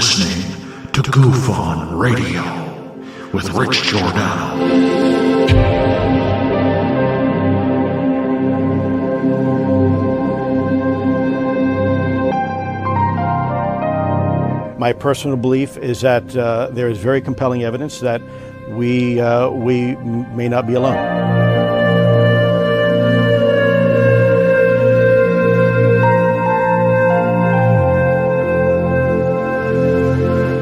listening to Goof On Radio with Rich Giordano. My personal belief is that there is very compelling evidence that we may not be alone.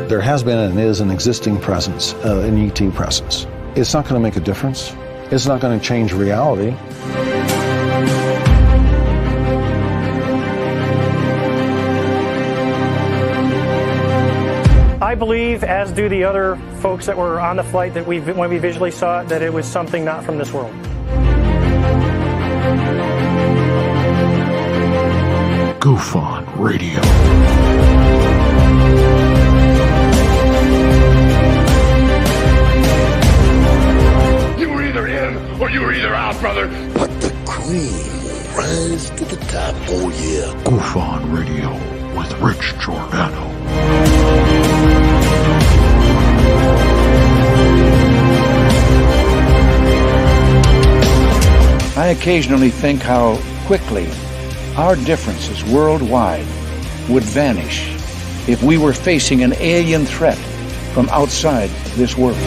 There has been and is an existing presence, an ET presence. It's not going to make a difference. It's not going to change reality. I believe, as do the other folks that were on the flight, that when we visually saw it, that it was something not from this world. Goof On Radio. You were either in or you were either out, brother. But the cream will rise to the top, oh yeah. Goof On Radio with Rich Giordano. I occasionally think how quickly our differences worldwide would vanish if we were facing an alien threat from outside this world.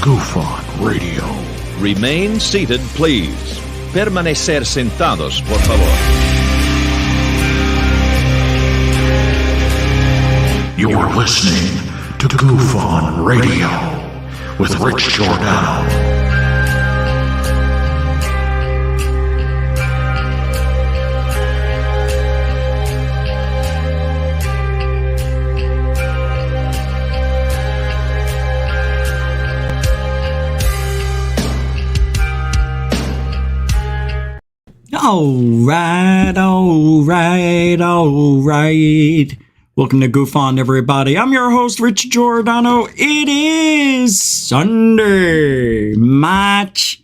Goof On Radio. Remain seated, please. Permanecer sentados, por favor. You're listening to Goof On Radio with Rich Giordano. All right. Welcome to Goof On, everybody. I'm your host, Rich Giordano. It is Sunday, March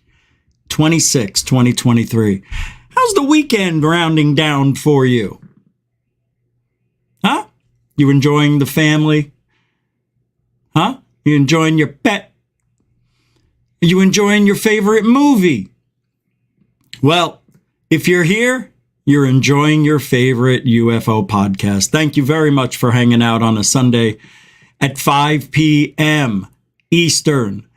26, 2023. How's the weekend rounding down for you? Huh? You enjoying the family? Huh? You enjoying your pet? Are you enjoying your favorite movie? Well, if you're here, you're enjoying your favorite UFO podcast. Thank you very much for hanging out on a Sunday at 5 p.m. Eastern.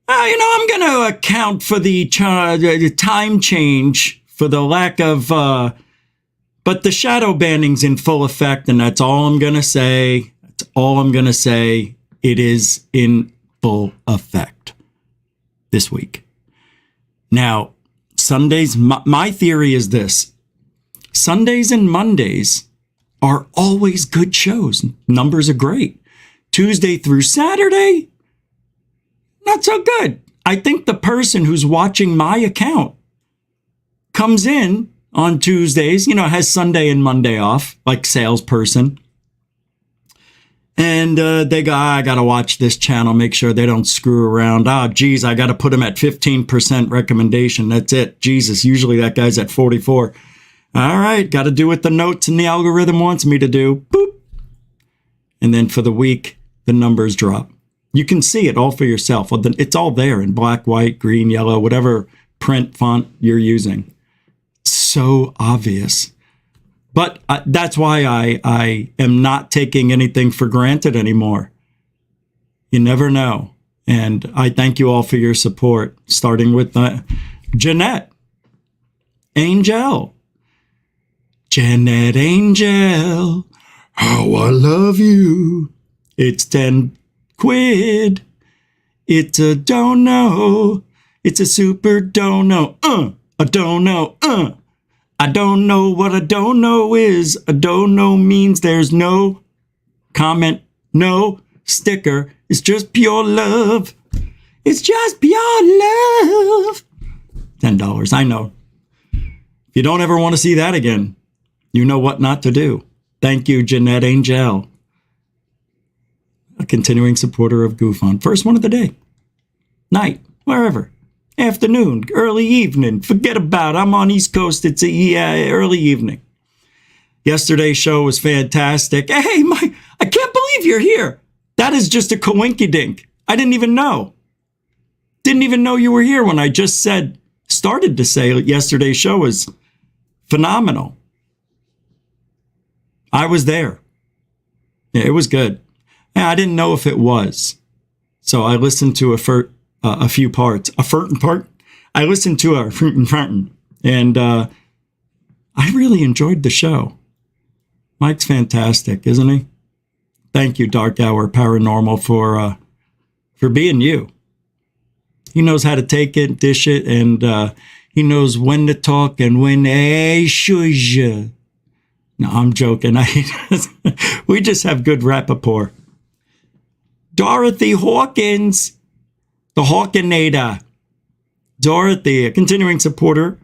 I'm going to account for the time change for the lack of, but the shadow banning's in full effect, and that's all I'm going to say. That's all I'm going to say. It is in full effect this week. Now, Sundays, my theory is this. Sundays and Mondays are always good shows. Numbers are great. Tuesday through Saturday, not so good. I think the person who's watching my account comes in on Tuesdays, has Sunday and Monday off, like salesperson. And they go, I got to watch this channel, make sure they don't screw around. I got to put them at 15% recommendation. That's it. Jesus, usually that guy's at 44. All right, got to do what the notes and the algorithm wants me to do. Boop. And then for the week, the numbers drop. You can see it all for yourself. It's all there in black, white, green, yellow, whatever print font you're using. So obvious. But that's why I am not taking anything for granted anymore. You never know. And I thank you all for your support, starting with Jeanette Angel. Janet Angel, how I love you. It's 10 quid. It's a dono. It's a super dono. A dono. I don't know what a dono is. A dono means there's no comment, no sticker. It's just pure love. It's just pure love. $10. I know. If you don't ever want to see that again, you know what not to do. Thank you, Jeanette Angel. A continuing supporter of Goof On. First one of the day. Night. Wherever. afternoon, early evening. Forget about it. I'm on East Coast. It's early evening. Yesterday's show was fantastic. Hey, I can't believe you're here. That is just a coinkydink. I didn't even know. Didn't even know you were here when I just started to say yesterday's show was phenomenal. I was there. Yeah, it was good. Yeah, I didn't know if it was. So I listened to a few parts. I listened to a and I really enjoyed the show. Mike's fantastic, isn't he? Thank you, Dark Hour Paranormal, for being you. He knows how to take it, dish it, and he knows when to talk and when. Hey, shush. No, I'm joking. We just have good rapport. Dorothy Hawkins, the Hawkinator. Dorothy, a continuing supporter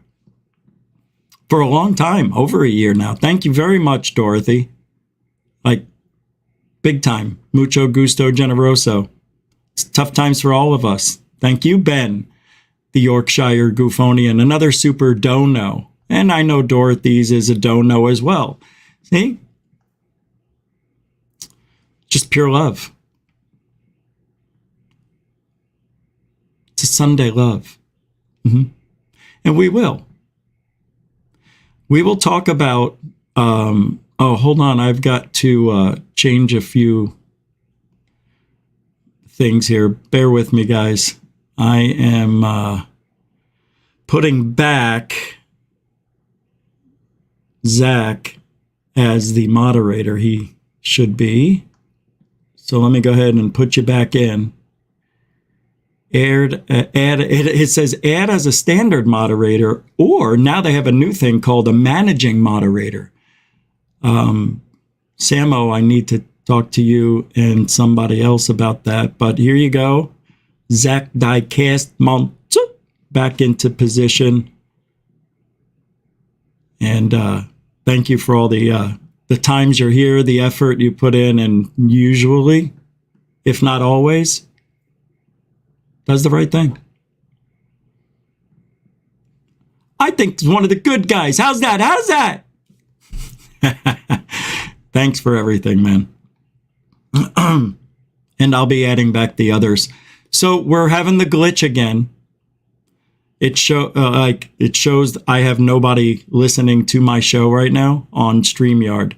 for a long time, over a year now. Thank you very much, Dorothy. Like, big time. Mucho gusto generoso. It's tough times for all of us. Thank you, Ben, the Yorkshire Goofonian, another super dono. And I know Dorothy's is a dono as well. See? Just pure love. It's a Sunday love. And we will. We will talk about, hold on. I've got to change a few things here. Bear with me, guys. I am putting back Zach as the moderator. He should be. So let me go ahead and put you back in. It says add as a standard moderator, or now they have a new thing called a managing moderator. Samo, I need to talk to you and somebody else about that. But here you go. Zach Diecast back into position. And thank you for all the times you're here, the effort you put in, and usually, if not always, does the right thing. I think he's one of the good guys. How's that? How's that? Thanks for everything, man. And I'll be adding back the others. So we're having the glitch again. It shows I have nobody listening to my show right now on StreamYard.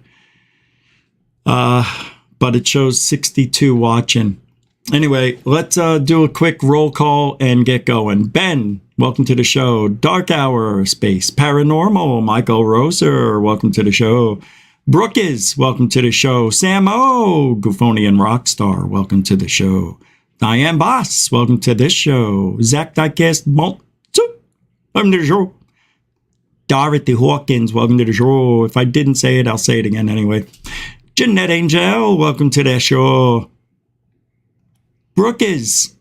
But it shows 62 watching. Anyway, let's do a quick roll call and get going. Ben, welcome to the show. Dark Hour, Space Paranormal. Michael Roser, welcome to the show. Brookes, welcome to the show. Samo, Goofonian Rockstar, welcome to the show. Diane Boss, welcome to this show. Zach Diecast, welcome to the show. Dorothy Hawkins, welcome to the show. If I didn't say it, I'll say it again anyway. Jeanette Angel, welcome to the show. Brookes,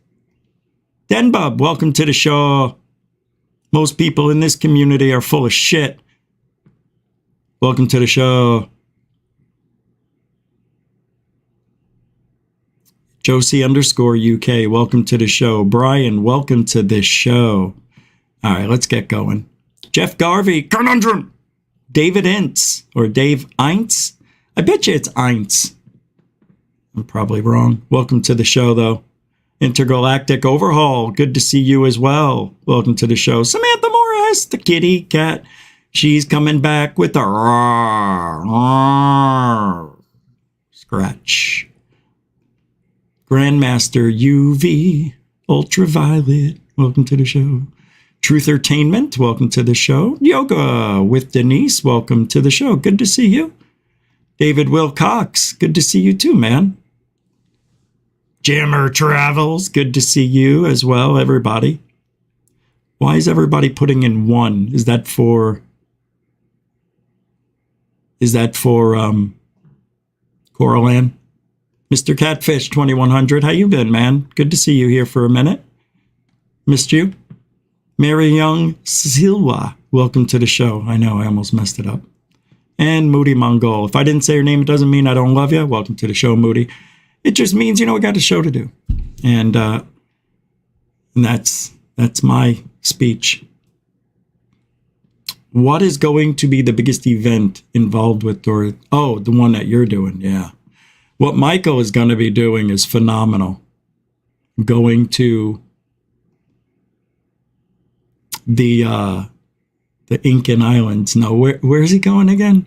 Denbub, welcome to the show. Most people in this community are full of shit. Welcome to the show. Josie _UK, welcome to the show. Brian, welcome to this show. All right, let's get going. Jeff Garvey, Conundrum. David Ince, or Dave Eintz. I bet you it's Eintz. I'm probably wrong. Welcome to the show, though. Intergalactic Overhaul, good to see you as well. Welcome to the show. Samantha Morris, the kitty cat. She's coming back with a scratch. Grandmaster UV, Ultraviolet, welcome to the show. Truthertainment, welcome to the show. Yoga with Denise, welcome to the show. Good to see you. David Wilcox, good to see you too, man. Jammer Travels, good to see you as well, everybody. Why is everybody putting in one? Is that for Coralan? Mr. Catfish 2100, how you been, man? Good to see you here for a minute. Missed you. Mary Young Silva, welcome to the show. I know, I almost messed it up. And Moody Mongol. If I didn't say your name, it doesn't mean I don't love you. Welcome to the show, Moody. It just means, we got a show to do. And that's my speech. What is going to be the biggest event involved with Dorothy? Oh, the one that you're doing, yeah. What Michael is going to be doing is phenomenal. Going to the Incan Islands. No, where is he going again?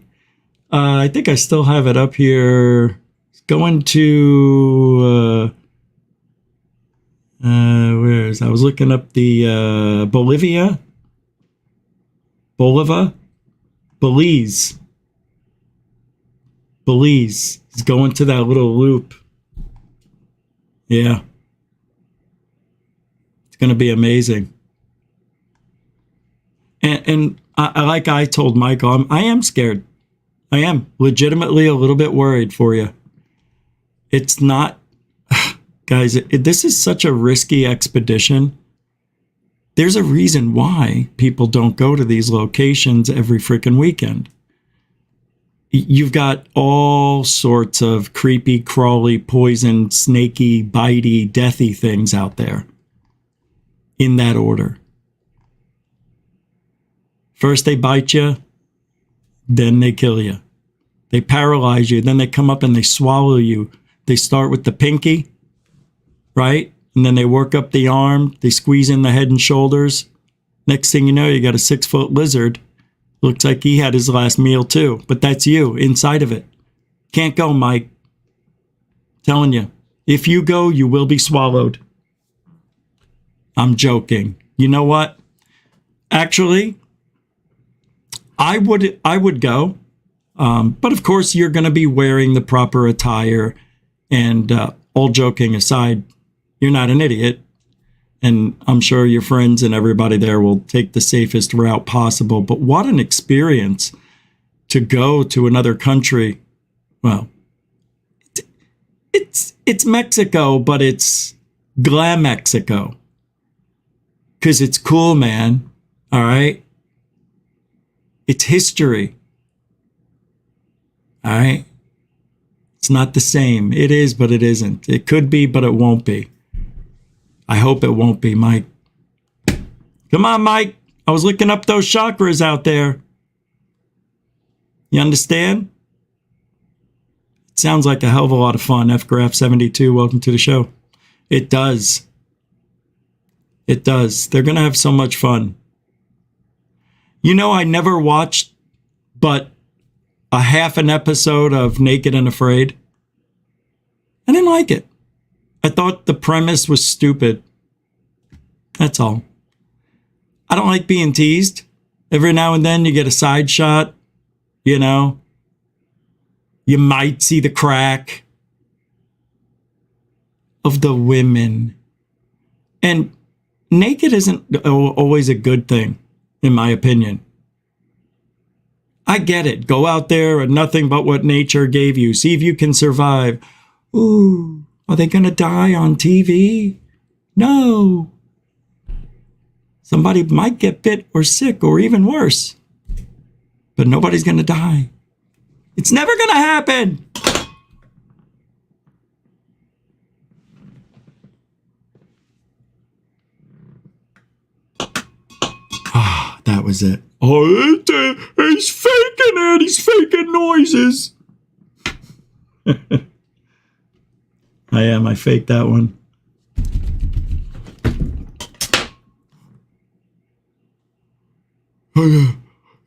I think I still have it up here. He's going to where is? I was looking up the Belize. He's going to that little loop. Yeah. It's going to be amazing. And I told Michael, I am scared. I am legitimately a little bit worried for you. It's not, guys, this is such a risky expedition. There's a reason why people don't go to these locations every freaking weekend. You've got all sorts of creepy, crawly, poison, snaky, bitey, deathy things out there. In that order. First they bite you, then they kill you. They paralyze you, then they come up and they swallow you. They start with the pinky, right? And then they work up the arm, they squeeze in the head and shoulders. Next thing you know, you got a 6-foot lizard. Looks like he had his last meal too, but that's you inside of it. Can't go, Mike. Telling you, if you go, you will be swallowed. I'm joking. You know what? Actually, I would go. But of course, you're going to be wearing the proper attire. And all joking aside, you're not an idiot. And I'm sure your friends and everybody there will take the safest route possible. But what an experience to go to another country. Well, it's Mexico, but it's glam Mexico. Because it's cool, man. All right? It's history. All right? It's not the same. It is, but it isn't. It could be, but it won't be. I hope it won't be, Mike. Come on, Mike. I was looking up those chakras out there. You understand? It sounds like a hell of a lot of fun. FGraph72, welcome to the show. It does. It does. They're going to have so much fun. You know, I never watched but a half an episode of Naked and Afraid. I didn't like it. I thought the premise was stupid. That's all. I don't like being teased. Every now and then you get a side shot, you know. You might see the crack of the women. And naked isn't always a good thing, in my opinion. I get it. Go out there and nothing but what nature gave you. See if you can survive. Ooh, are they going to die on TV? No. Somebody might get bit or sick or even worse. But nobody's going to die. It's never going to happen. Ah, that was it. Oh, he's faking it. He's faking noises. I am. I faked that one.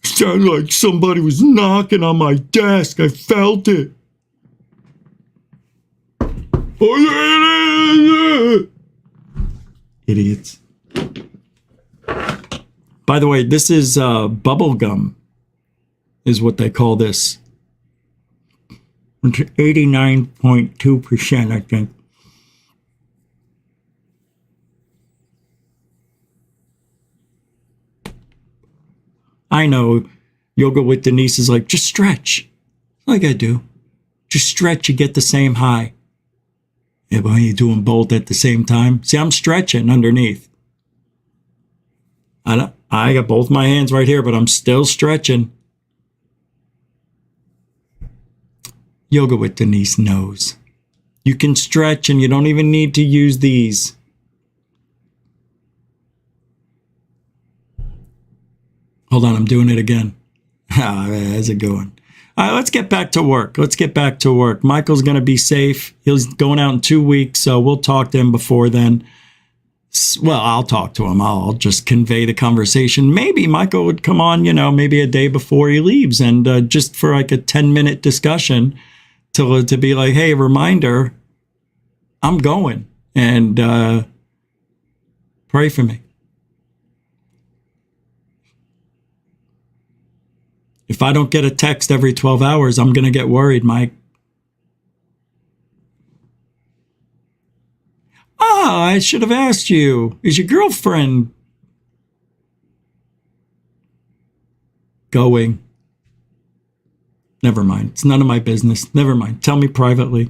Sounded like somebody was knocking on my desk. I felt it. Idiots. By the way, this is bubble gum, is what they call this. 89.2%, I think. I know Yoga with Denise is like, just stretch. Like I do. Just stretch, you get the same high. Yeah, but when you're doing both at the same time. See, I'm stretching underneath. I got both my hands right here, but I'm still stretching. Yoga with Denise knows. You can stretch and you don't even need to use these. Hold on, I'm doing it again. How's it going? All right, let's get back to work. Michael's going to be safe. He's going out in 2 weeks, so we'll talk to him before then. Well, I'll talk to him. I'll just convey the conversation. Maybe Michael would come on, maybe a day before he leaves, and just for like a 10-minute discussion to be like, hey, reminder, I'm going, and pray for me. If I don't get a text every 12 hours, I'm going to get worried, Mike. I should have asked you. Is your girlfriend going? Never mind. It's none of my business. Never mind. Tell me privately.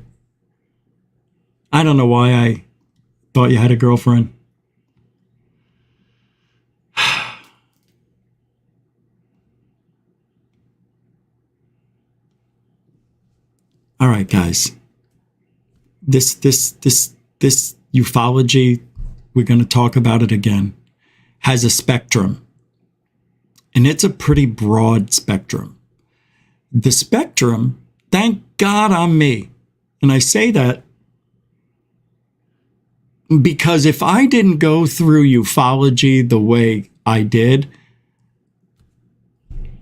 I don't know why I thought you had a girlfriend. All right, guys. This ufology, we're going to talk about it again, has a spectrum. And it's a pretty broad spectrum. The spectrum, thank God I'm me. And I say that because if I didn't go through ufology the way I did,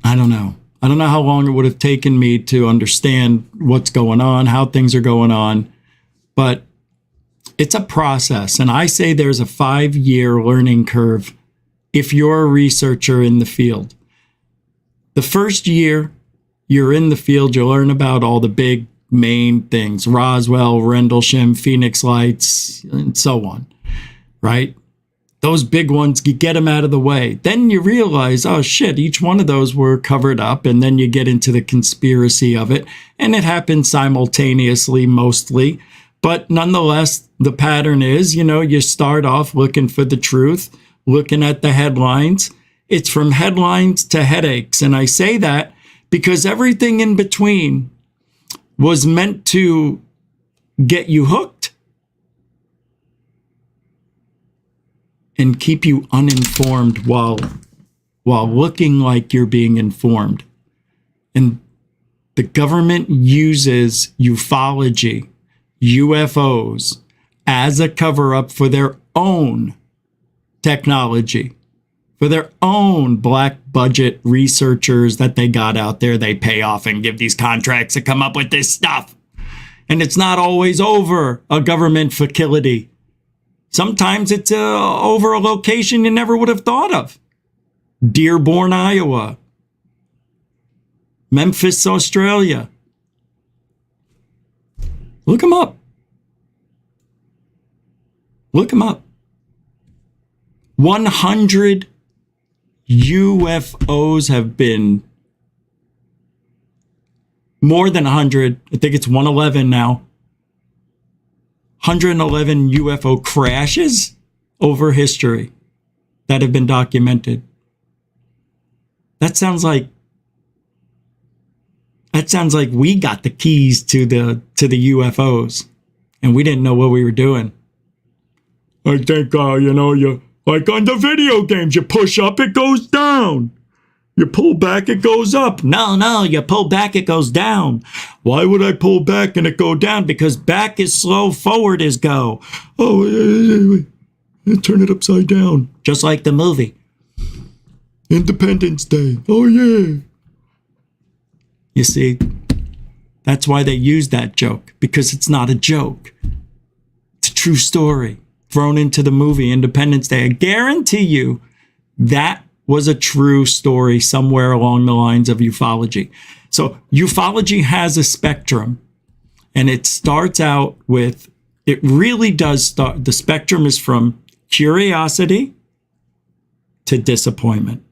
I don't know. I don't know how long it would have taken me to understand what's going on, how things are going on, but it's a process. And I say there's a 5-year learning curve if you're a researcher in the field. The first year you're in the field, you learn about all the big main things, Roswell, Rendlesham, Phoenix Lights, and so on, right? Those big ones, you get them out of the way. Then you realize, oh shit, each one of those were covered up. And then you get into the conspiracy of it. And it happens simultaneously, mostly. But nonetheless, the pattern is, you start off looking for the truth, looking at the headlines. It's from headlines to headaches. And I say that because everything in between was meant to get you hooked and keep you uninformed while looking like you're being informed. And the government uses ufology, UFOs, as a cover-up for their own technology, for their own black budget researchers that they got out there. They pay off and give these contracts to come up with this stuff. And it's not always over a government facility. Sometimes it's over a location you never would have thought of. Dearborn, Iowa. Memphis, Australia. Look them up. Look them up. 100 UFOs have been, more than 100. I think it's 111 now. 111 UFO crashes over history that have been documented. That sounds like we got the keys to the UFOs and we didn't know what we were doing. I think you like on the video games, you push up, it goes down. You pull back, it goes up. No, you pull back, it goes down. Why would I pull back and it go down? Because back is slow, forward is go. Oh, wait. Turn it upside down. Just like the movie. Independence Day. Oh, yeah. You see, that's why they use that joke. Because it's not a joke. It's a true story. Thrown into the movie Independence Day. I guarantee you that was a true story somewhere along the lines of ufology. So ufology has a spectrum, and it starts out with, it really does start, the spectrum is from curiosity to disappointment.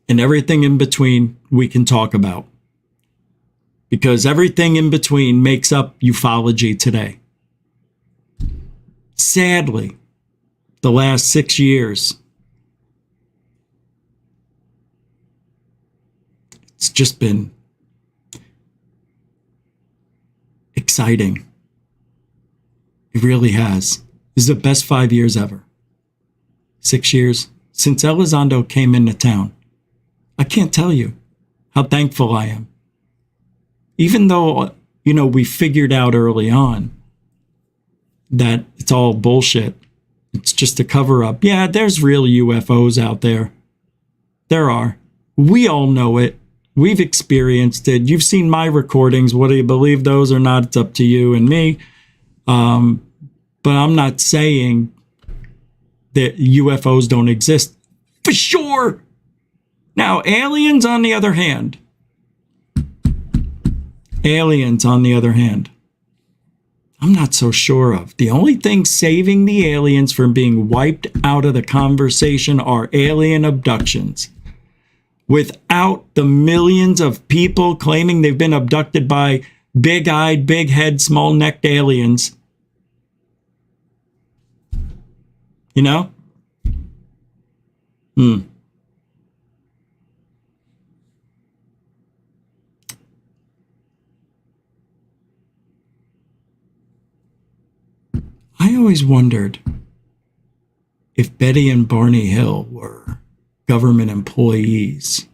And everything in between we can talk about. Because everything in between makes up ufology today. Sadly, the last 6 years, it's just been exciting. It really has. This is the best 5 years ever. 6 years since Elizondo came into town. I can't tell you how thankful I am. Even though, you know, we figured out early on that it's all bullshit. It's just a cover up. Yeah, there's real UFOs out there. There are. We all know it. We've experienced it. You've seen my recordings. Whether you believe those or not, it's up to you and me. But I'm not saying that UFOs don't exist. For sure. Now, aliens, on the other hand. I'm not so sure of. The only thing saving the aliens from being wiped out of the conversation are alien abductions. Without the millions of people claiming they've been abducted by big-eyed, big-head, small-necked aliens. You know? I always wondered if Betty and Barney Hill were government employees.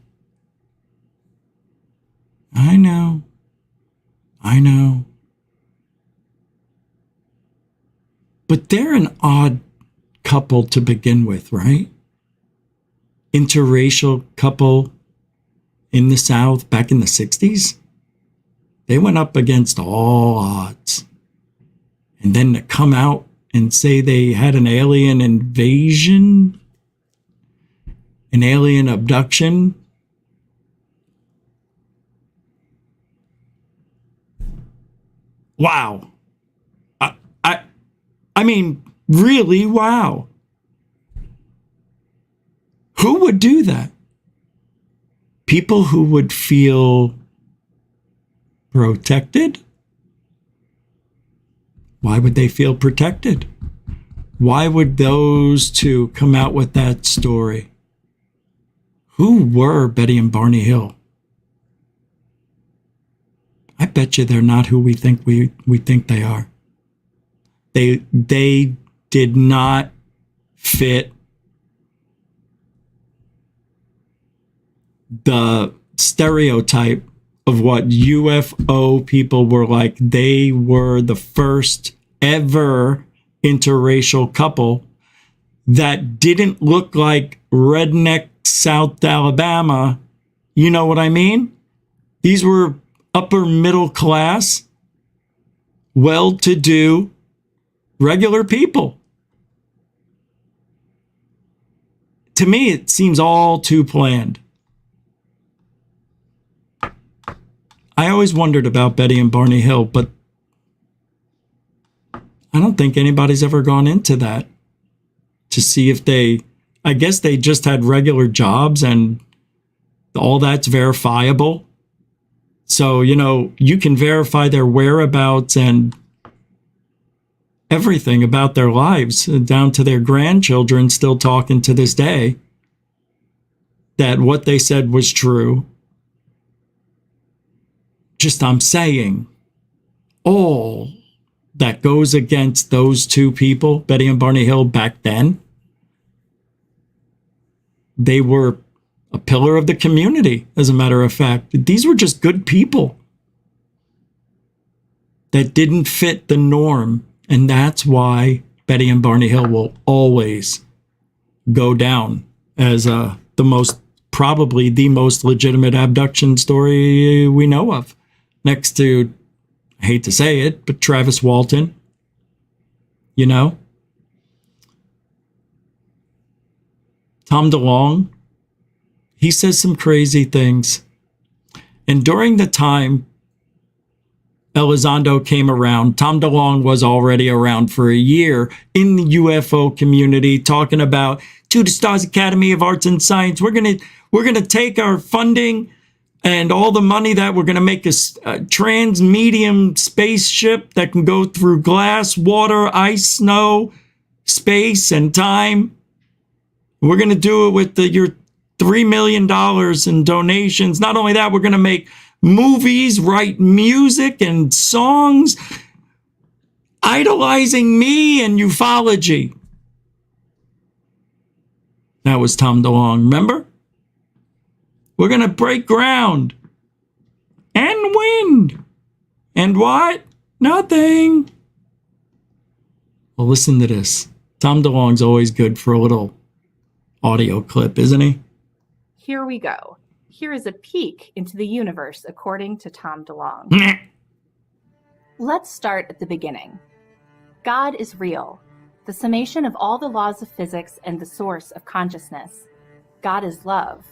I know. But they're an odd couple to begin with, right? Interracial couple in the South back in the 60s. They went up against all odds. And then to come out and say they had an alien invasion, an alien abduction. Wow. I mean, really, wow. Who would do that? People who would feel protected? Why would they feel protected? Why would those two come out with that story? Who were Betty and Barney Hill? I bet you they're not who we think we think they are. They did not fit the stereotype of what UFO people were like. They were the first ever interracial couple that didn't look like redneck South Alabama. You know what I mean? These were upper middle class, well-to-do, regular people. To me, it seems all too planned. I always wondered about Betty and Barney Hill, but I don't think anybody's ever gone into that to see if I guess they just had regular jobs and all that's verifiable. So, you know, you can verify their whereabouts and everything about their lives, down to their grandchildren still talking to this day, that what they said was true. Just, I'm saying, all that goes against those two people, Betty and Barney Hill, back then, they were a pillar of the community, as a matter of fact. These were just good people that didn't fit the norm. And that's why Betty and Barney Hill will always go down as probably the most legitimate abduction story we know of. Next to, I hate to say it, but Travis Walton, you know? Tom DeLonge, he says some crazy things. And during the time Elizondo came around, Tom DeLonge was already around for a year in the UFO community, talking about to the Stars Academy of Arts and Science. We're gonna take our funding and all the money that we're gonna make a trans-medium spaceship that can go through glass, water, ice, snow, space, and time. We're gonna do it with your $3 million in donations. Not only that, we're gonna make movies, write music and songs, idolizing me and ufology. That was Tom DeLonge, remember? We're going to break ground and wind. And what? Nothing. Well, listen to this. Tom DeLonge's always good for a little audio clip, isn't he? Here we go. Here is a peek into the universe according to Tom DeLonge. Let's start at the beginning. God is real, the summation of all the laws of physics and the source of consciousness. God is love.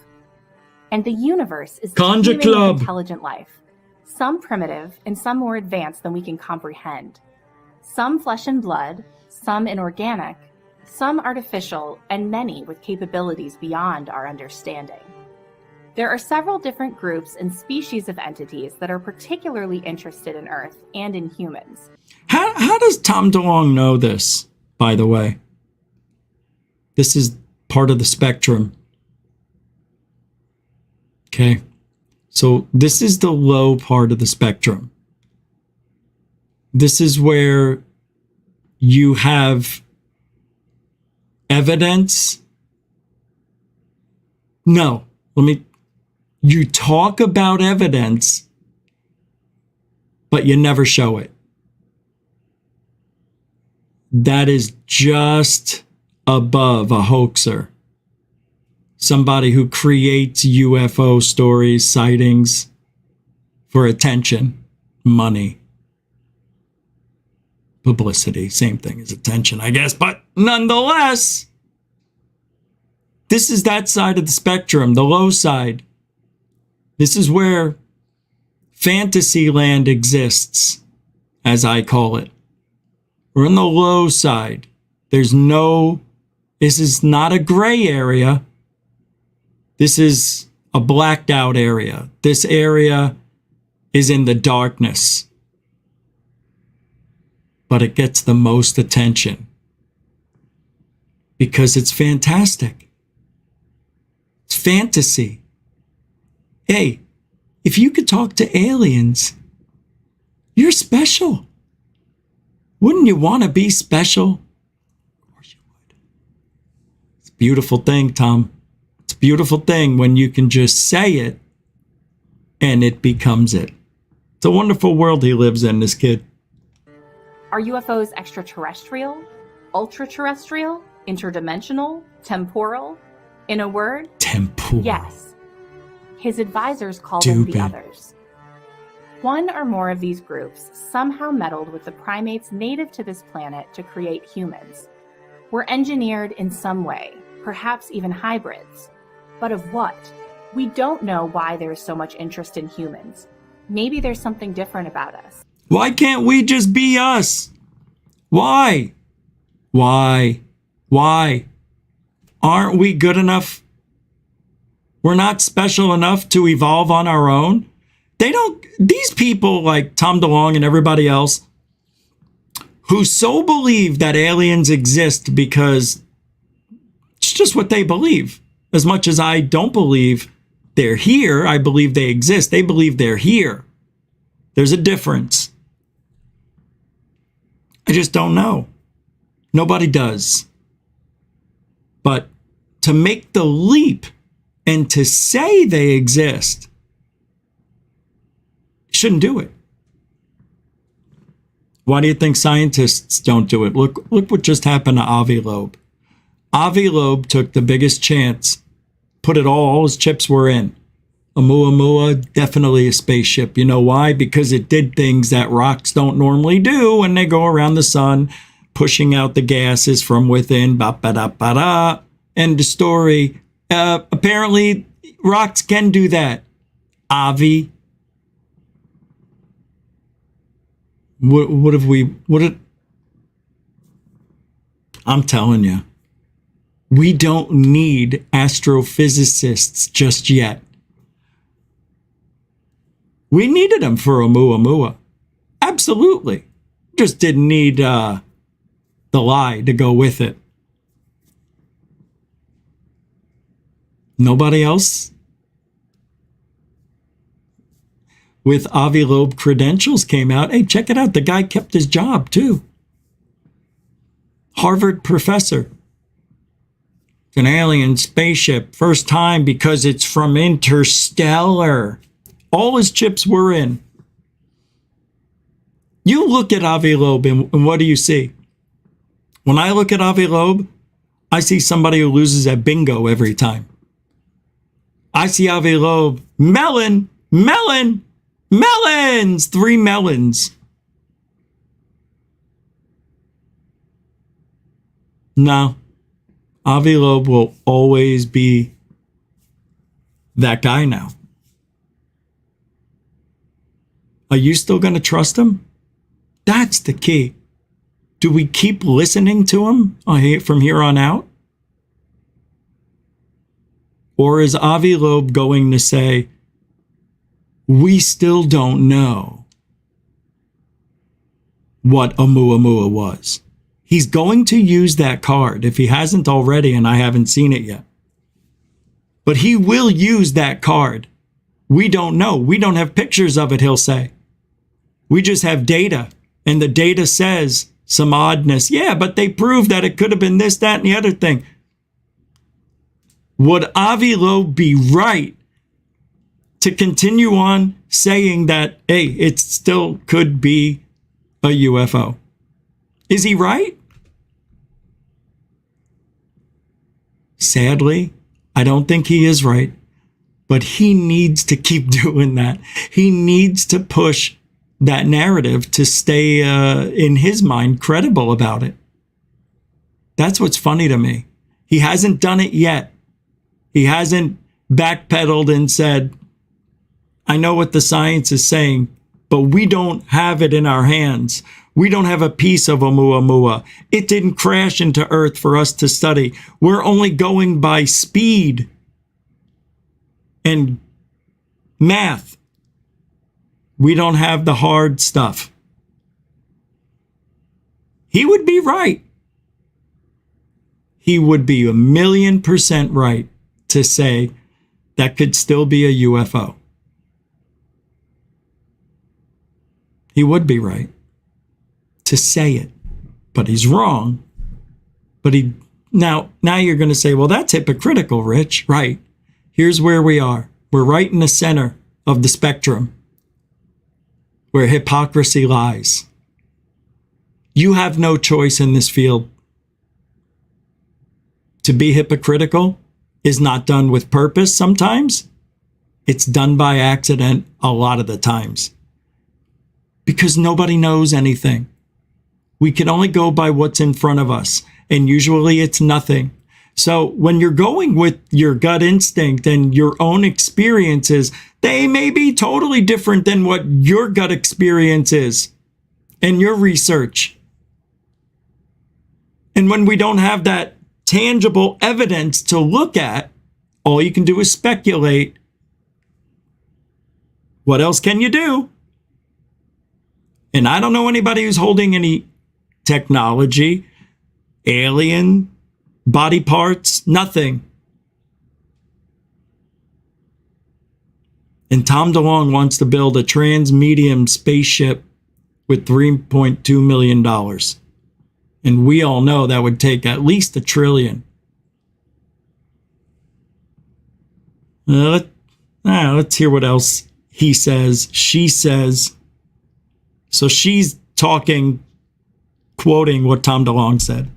And the universe is Conja teeming with Club. Intelligent life. Some primitive and some more advanced than we can comprehend. Some flesh and blood, some inorganic, some artificial, and many with capabilities beyond our understanding. There are several different groups and species of entities that are particularly interested in Earth and in humans. How does Tom DeLonge know this, by the way? This is part of the spectrum. Okay. So this is the low part of the spectrum. This is where you have evidence. No, you talk about evidence, but you never show it. That is just above a hoaxer. Somebody who creates UFO stories, sightings for attention, money, publicity. Same thing as attention, I guess. But nonetheless, this is that side of the spectrum, the low side. This is where fantasy land exists, as I call it. We're on the low side. This is not a gray area. This is a blacked out area. This area is in the darkness. But it gets the most attention because it's fantastic. It's fantasy. Hey, if you could talk to aliens, you're special. Wouldn't you want to be special? Of course you would. It's a beautiful thing, Tom. It's a beautiful thing when you can just say it and it becomes it. It's a wonderful world he lives in, this kid. Are UFOs extraterrestrial, ultra-terrestrial, interdimensional, temporal? In a word, temporal. Yes. His advisors call them the others. One or more of these groups somehow meddled with the primates native to this planet to create humans. Were engineered in some way, perhaps even hybrids. But of what? We don't know why there is so much interest in humans. Maybe there's something different about us. Why can't we just be us? Why? Aren't we good enough? We're not special enough to evolve on our own? These people like Tom DeLonge and everybody else who so believe that aliens exist because it's just what they believe. As much as I don't believe they're here, I believe they exist. They believe they're here. There's a difference. I just don't know. Nobody does. But to make the leap and to say they exist, you shouldn't do it. Why do you think scientists don't do it? Look what just happened to Avi Loeb. Avi Loeb took the biggest chance, put it all his chips were in. Oumuamua, definitely a spaceship. You know why? Because it did things that rocks don't normally do when they go around the sun, pushing out the gases from within. Ba-ba-da-ba-da. End of story. Apparently, rocks can do that. Avi. I'm telling you, we don't need astrophysicists just yet. We needed them for Oumuamua. Absolutely. Just didn't need the lie to go with it. Nobody else with Avi Loeb credentials came out. Hey, check it out. The guy kept his job too. Harvard professor. It's an alien spaceship. First time because it's from Interstellar. All his chips were in. You look at Avi Loeb and what do you see? When I look at Avi Loeb, I see somebody who loses at bingo every time. I see Avi Loeb, melons, 3 melons. No, Avi Loeb will always be that guy now. Are you still going to trust him? That's the key. Do we keep listening to him from here on out? Or is Avi Loeb going to say, we still don't know what Oumuamua was? He's going to use that card if he hasn't already, and I haven't seen it yet. But he will use that card. We don't know. We don't have pictures of it, he'll say. We just have data, and the data says some oddness. Yeah, but they proved that it could have been this, that, and the other thing. Would Avi Loeb be right to continue on saying that, hey, it still could be a UFO? Is he right? Sadly, I don't think he is right, but he needs to keep doing that. He needs to push that narrative to stay, in his mind, credible about it. That's what's funny to me. He hasn't done it yet. He hasn't backpedaled and said, I know what the science is saying, but we don't have it in our hands. We don't have a piece of Oumuamua. It didn't crash into Earth for us to study. We're only going by speed and math. We don't have the hard stuff. He would be right. He would be 1,000,000% right to say that could still be a UFO. He would be right to say it, but he's wrong. But now you're going to say, well, that's hypocritical, Rich. Right. Here's where we are. We're right in the center of the spectrum where hypocrisy lies. You have no choice in this field. To be hypocritical is not done with purpose sometimes. It's done by accident a lot of the times. Because nobody knows anything. We can only go by what's in front of us, and usually it's nothing. So when you're going with your gut instinct and your own experiences, they may be totally different than what your gut experience is and your research. And when we don't have that tangible evidence to look at, all you can do is speculate. What else can you do? And I don't know anybody who's holding any technology, alien, body parts, nothing. And Tom DeLonge wants to build a trans-medium spaceship with $3.2 million. And we all know that would take at least $1 trillion. Let's hear what else he says, she says. So she's talking, quoting what Tom DeLonge said.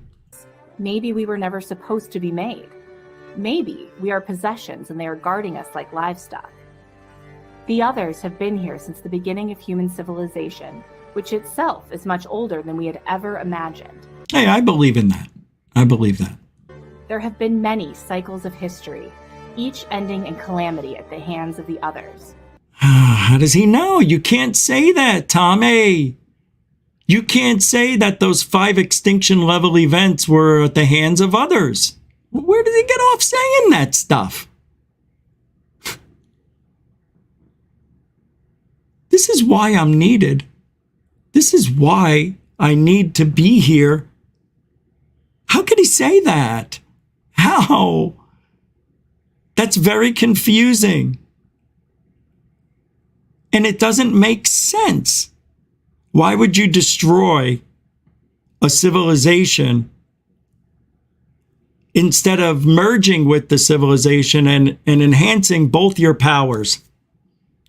Maybe we were never supposed to be made. Maybe we are possessions and they are guarding us like livestock. The others have been here since the beginning of human civilization, which itself is much older than we had ever imagined. Hey, I believe in that. I believe that. There have been many cycles of history, each ending in calamity at the hands of the others. How does he know? You can't say that, Tommy. You can't say that those 5 extinction level events were at the hands of others. Where did he get off saying that stuff? This is why I'm needed. This is why I need to be here. How could he say that? How? That's very confusing. And it doesn't make sense. Why would you destroy a civilization instead of merging with the civilization and enhancing both your powers.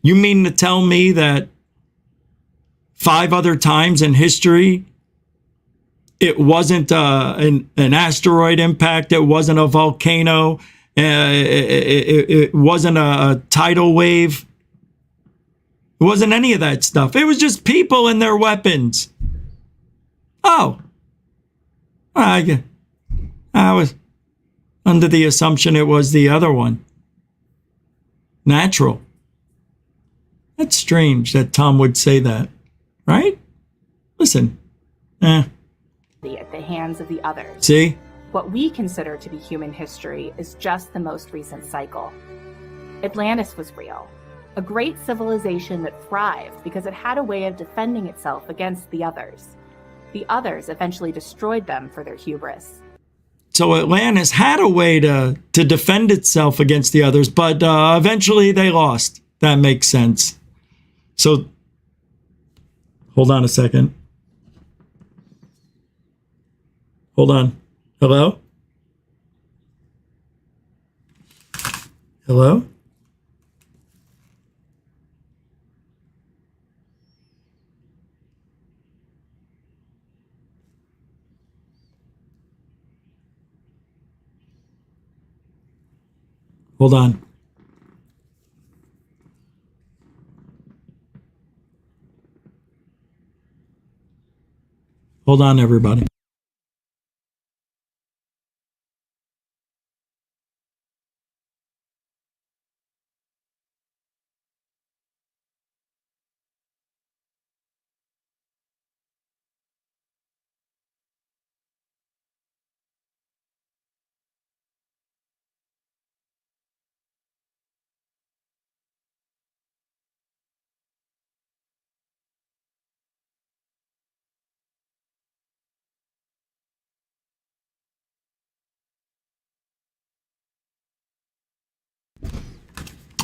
You mean to tell me that 5 other times in history, it wasn't an asteroid impact, it wasn't a volcano, it wasn't a tidal wave, it wasn't any of that stuff. It was just people and their weapons. Oh, I was under the assumption it was the other one. Natural. That's strange that Tom would say that, right? Listen. At the hands of the others. See? What we consider to be human history is just the most recent cycle. Atlantis was real. A great civilization that thrived because it had a way of defending itself against the others. The others eventually destroyed them for their hubris. So Atlantis had a way to defend itself against the others, but eventually they lost. That makes sense. So, hold on a second. Hold on. Hello? Hello? Hold on. Hold on, everybody.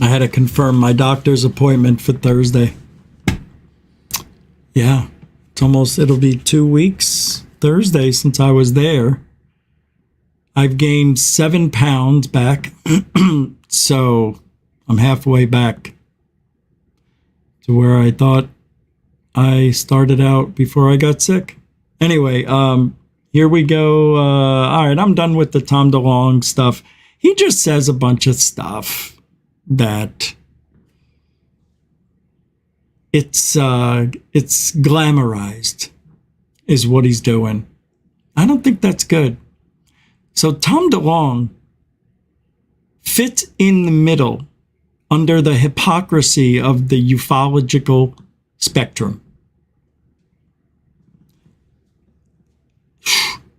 I had to confirm my doctor's appointment for Thursday. Yeah, it'll be 2 weeks Thursday since I was there. I've gained 7 pounds back, so I'm halfway back to where I thought I started out before I got sick. Anyway, here we go. All right, I'm done with the Tom DeLonge stuff. He just says a bunch of stuff that it's glamorized is what he's doing. I don't think that's good. So Tom DeLonge fits in the middle under the hypocrisy of the ufological spectrum.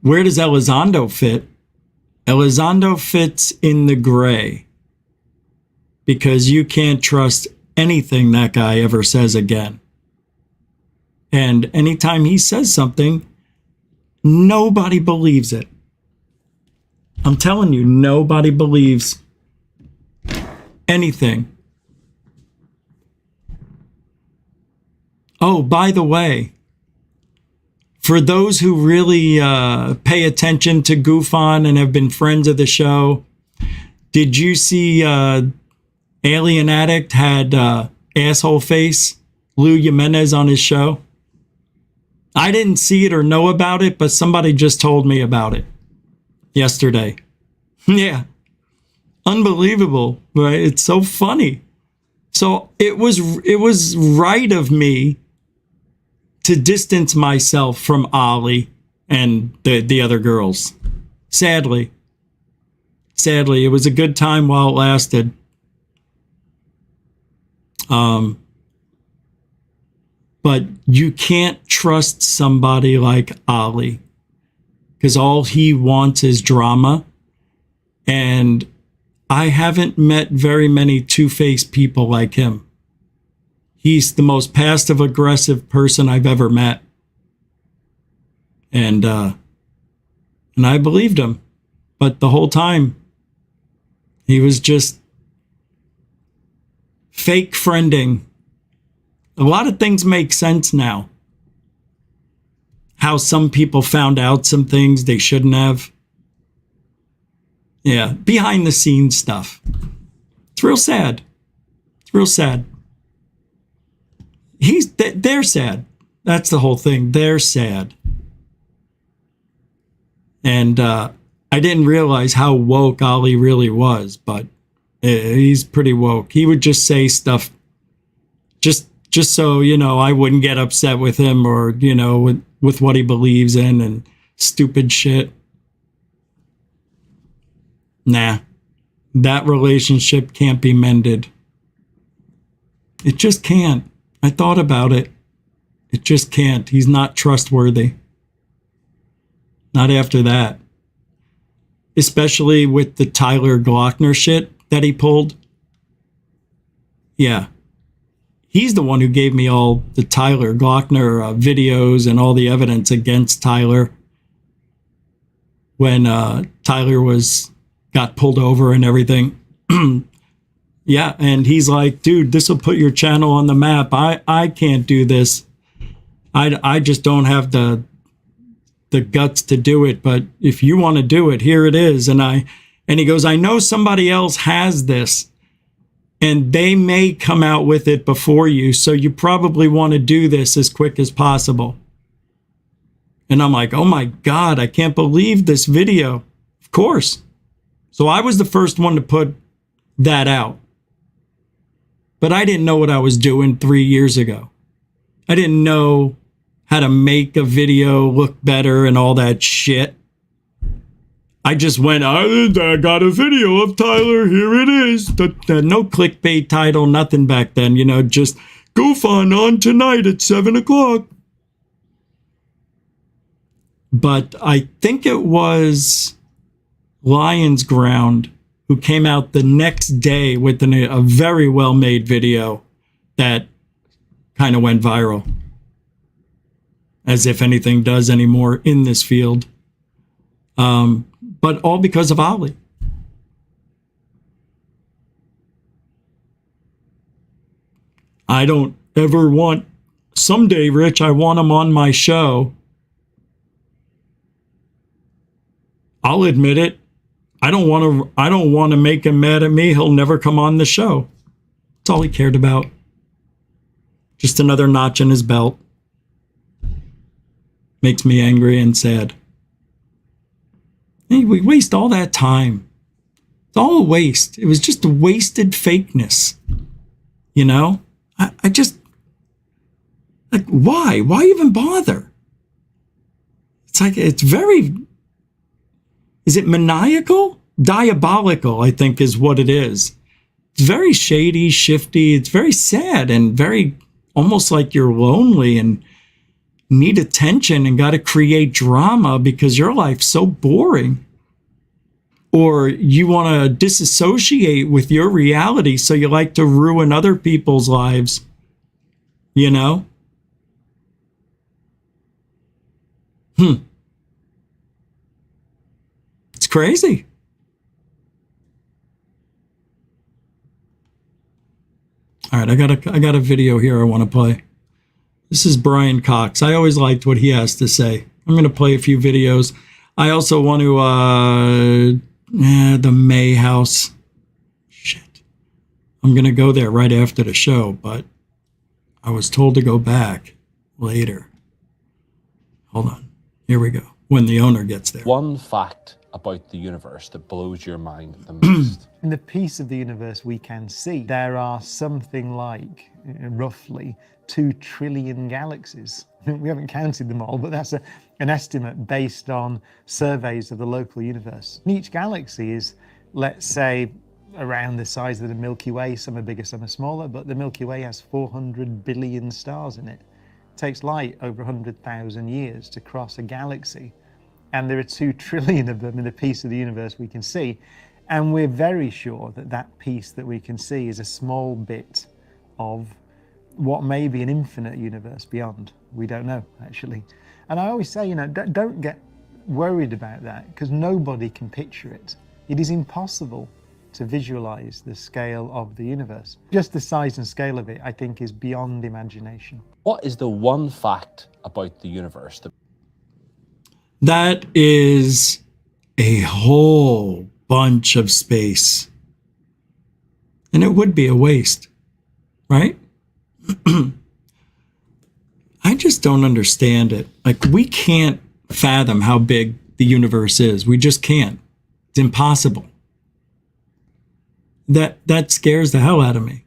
Where does Elizondo fit? Elizondo fits in the gray, because you can't trust anything that guy ever says again. And anytime he says something, nobody believes it. I'm telling you, nobody believes anything. Oh, by the way, for those who really pay attention to Goof On and have been friends of the show, did you see Alien Addict had asshole face Lou Jimenez on his show? I didn't see it or know about it, but somebody just told me about it yesterday. Yeah. Unbelievable, right? It's so funny. So it was right of me to distance myself from Ollie and the other girls. Sadly, it was a good time while it lasted. But you can't trust somebody like Ollie, because all he wants is drama. And I haven't met very many two-faced people like him. He's the most passive-aggressive person I've ever met. And I believed him. But the whole time, he was just fake friending. A lot of things make sense now. How some people found out some things they shouldn't have. Yeah, behind the scenes stuff. It's real sad. It's real sad. They're sad. That's the whole thing. They're sad. And I didn't realize how woke Ollie really was, but he's pretty woke. He would just say stuff just so, I wouldn't get upset with him or, with what he believes in and stupid shit. Nah, that relationship can't be mended. It just can't. I thought about it. It just can't. He's not trustworthy. Not after that. Especially with the Tyler Glockner shit that he pulled. Yeah. He's the one who gave me all the Tyler Glockner videos and all the evidence against Tyler when Tyler got pulled over and everything. Yeah, and he's like, dude, this will put your channel on the map. I can't do this. I just don't have the guts to do it, but if you want to do it, here it is. And he goes, I know somebody else has this and they may come out with it before you, so you probably want to do this as quick as possible. And I'm like, oh my God, I can't believe this video. Of course. So I was the first one to put that out. But I didn't know what I was doing 3 years ago. I didn't know how to make a video look better and all that shit. I just went, I got a video of Tyler, here it is. No clickbait title, nothing back then, just goof on tonight at 7 o'clock. But I think it was Lions Ground who came out the next day with a very well-made video that kind of went viral. As if anything does anymore in this field. But all because of Ollie. I don't ever want, someday, Rich, I want him on my show. I'll admit it. I don't want to make him mad at me. He'll never come on the show. That's all he cared about. Just another notch in his belt. Makes me angry and sad. Hey, we waste all that time. It's all a waste. It was just a wasted fakeness. I just, like, why? Why even bother? It's like, it's very, is it maniacal? Diabolical, I think, is what it is. It's very shady, shifty. It's very sad and very, almost like you're lonely and need attention and got to create drama because your life's so boring. Or you want to disassociate with your reality, so you like to ruin other people's lives. It's crazy. All right, I got a video here I want to play. This is Brian Cox. I always liked what he has to say. I'm going to play a few videos. I also want to, the May House. Shit. I'm going to go there right after the show, but I was told to go back later. Hold on. Here we go. When the owner gets there. One fact about the universe that blows your mind the most. In the piece of the universe we can see, there are something like, roughly, 2 trillion galaxies. We haven't counted them all, but that's an estimate based on surveys of the local universe. And each galaxy is, let's say, around the size of the Milky Way. Some are bigger, some are smaller, but the Milky Way has 400 billion stars in it. It takes light over 100,000 years to cross a galaxy. And there are 2 trillion of them in the piece of the universe we can see. And we're very sure that that piece that we can see is a small bit of what may be an infinite universe beyond. We don't know, actually. And I always say, don't get worried about that, because nobody can picture it. It is impossible to visualize the scale of the universe. Just the size and scale of it, I think, is beyond imagination. What is the one fact about the universe that is a whole bunch of space. And it would be a waste, right? I just don't understand it. Like, we can't fathom how big the universe is. We just can't. It's impossible. That scares the hell out of me.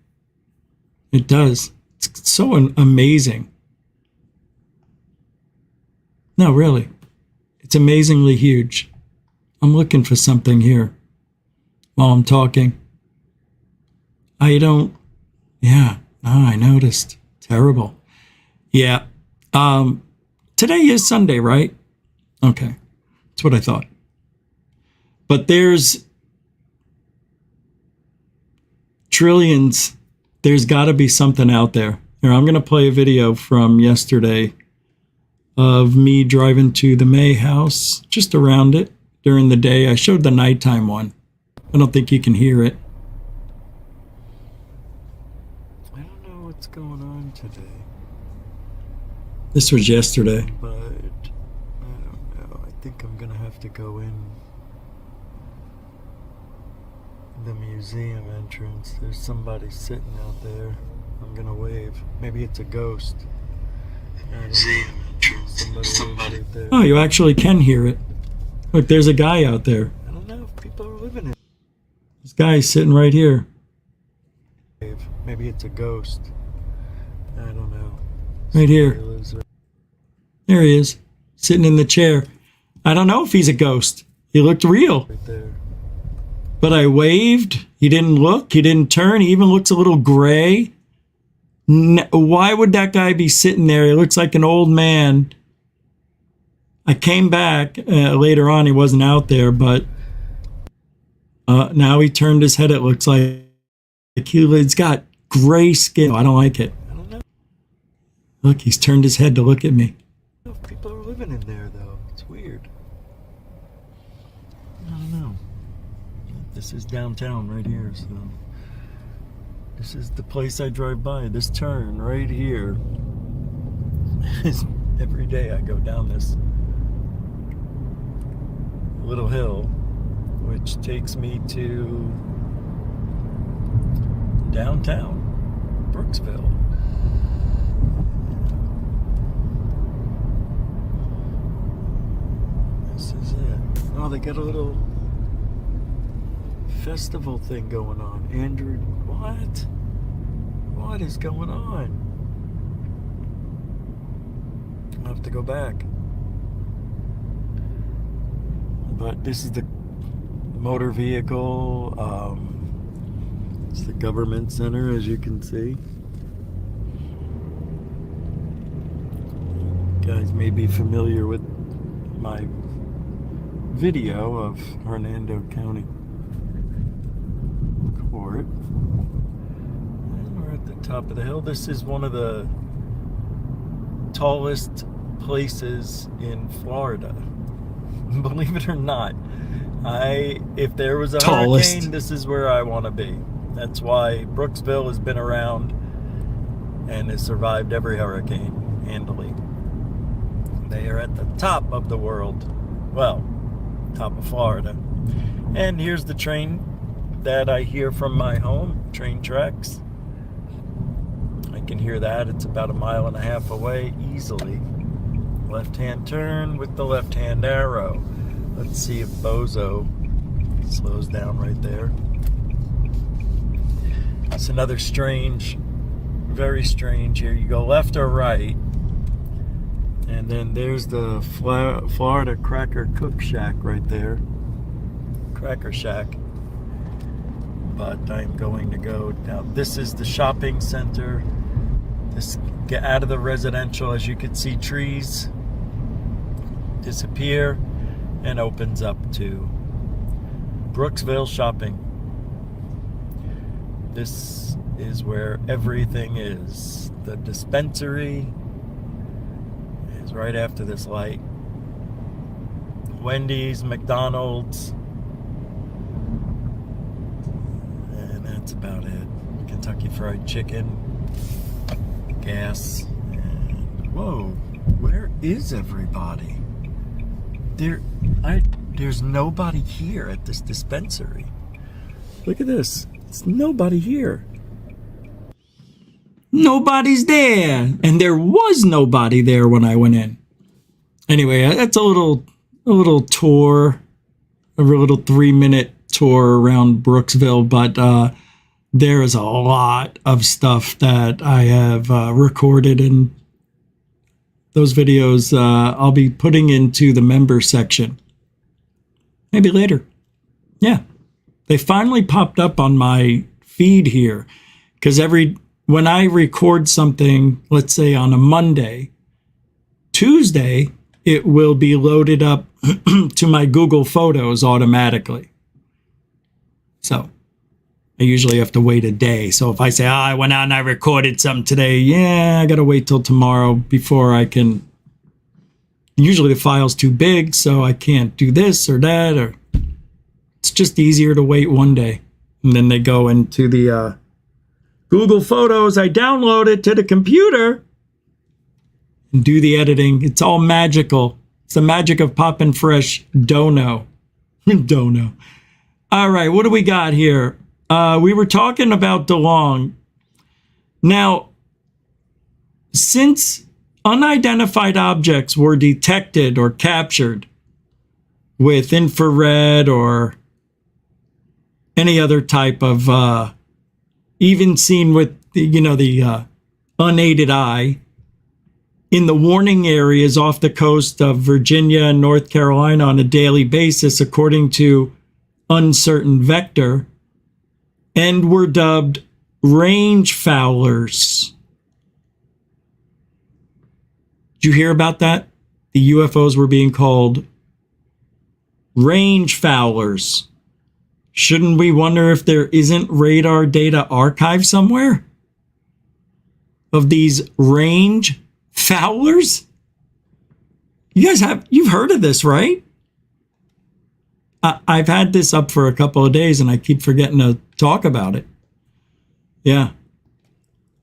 It does. It's so amazing. No, really. It's amazingly huge. I'm looking for something here while I'm talking. I noticed. Terrible. Yeah. Today is Sunday, right? Okay. That's what I thought. But there's trillions. There's got to be something out there. Here, I'm going to play a video from yesterday of me driving to the May house, just around it during the day. I showed the nighttime one. I don't think you can hear it. I don't know what's going on today. This was yesterday. But I don't know. I think I'm going to have to go in the museum entrance. There's somebody sitting out there. I'm going to wave. Maybe it's a ghost. Museum entrance. Somebody there. Oh, you actually can hear it. Look, there's a guy out there. I don't know if people are living it. This guy's sitting right here. Maybe it's a ghost. I don't know. Right here. There he is, sitting in the chair. I don't know if he's a ghost. He looked real. Right there. But I waved. He didn't look. He didn't turn. He even looks a little gray. Why would that guy be sitting there? He looks like an old man. I came back later on. He wasn't out there, but now he turned his head. It looks like he's got gray skin. I don't like it. I don't know. Look, he's turned his head to look at me. I don't know if people are living in there, though. It's weird. I don't know. This is downtown right here, so this is the place I drive by. This turn right here. Every day I go down this little hill, which takes me to downtown Brooksville. This is it. Oh, they got a little festival thing going on. Andrew, what? What is going on? I'll have to go back. But this is the motor vehicle. It's the government center, as you can see. You guys may be familiar with my video of Hernando County Court. And we're at the top of the hill. This is one of the tallest places in Florida. Believe it or not, if there was a hurricane, this is where I want to be. That's why Brooksville has been around and has survived every hurricane handily. They are at the top of the world. Well, top of Florida. And here's the train that I hear from my home, train tracks. I can hear that. It's about 1.5 miles away easily. Left-hand turn with the left-hand arrow. Let's see if Bozo slows down right there. It's another strange, very strange here. You go left or right, and then there's the Florida Cracker Cook Shack right there. Cracker Shack. But I'm going to go down. This is the shopping center. Get out of the residential. As you can see, trees disappear and opens up to Brooksville shopping. This is where everything is. The dispensary is right after this light. Wendy's, McDonald's, and that's about it. Kentucky Fried Chicken, gas, and whoa, where is everybody? There's nobody here at this dispensary. Look at this. There's nobody here. Nobody's there. And there was nobody there when I went in. Anyway, that's a little tour, a little 3-minute tour around Brooksville, but there is a lot of stuff that I have recorded, and those videos I'll be putting into the member section. Maybe later. Yeah. They finally popped up on my feed here, because when I record something, let's say on a Monday, Tuesday, it will be loaded up to my Google Photos automatically. So I usually have to wait a day. So if I say, I went out and I recorded something today, I got to wait till tomorrow before I can. Usually the file's too big, so I can't do this or that, or it's just easier to wait one day. And then they go into the Google Photos. I download it to the computer and do the editing. It's all magical. It's the magic of poppin' fresh dono. Dono. All right, what do we got here? We were talking about DeLonge. Now, since unidentified objects were detected or captured with infrared or any other type of, even seen with the unaided eye, in the warning areas off the coast of Virginia and North Carolina on a daily basis, according to Uncertain Vector, and were dubbed range Fowlers. Did you hear about that? The UFOs were being called range Fowlers. Shouldn't we wonder if there isn't radar data archived somewhere of these range Fowlers? You've heard of this, right? I've had this up for a couple of days and I keep forgetting to talk about it. Yeah.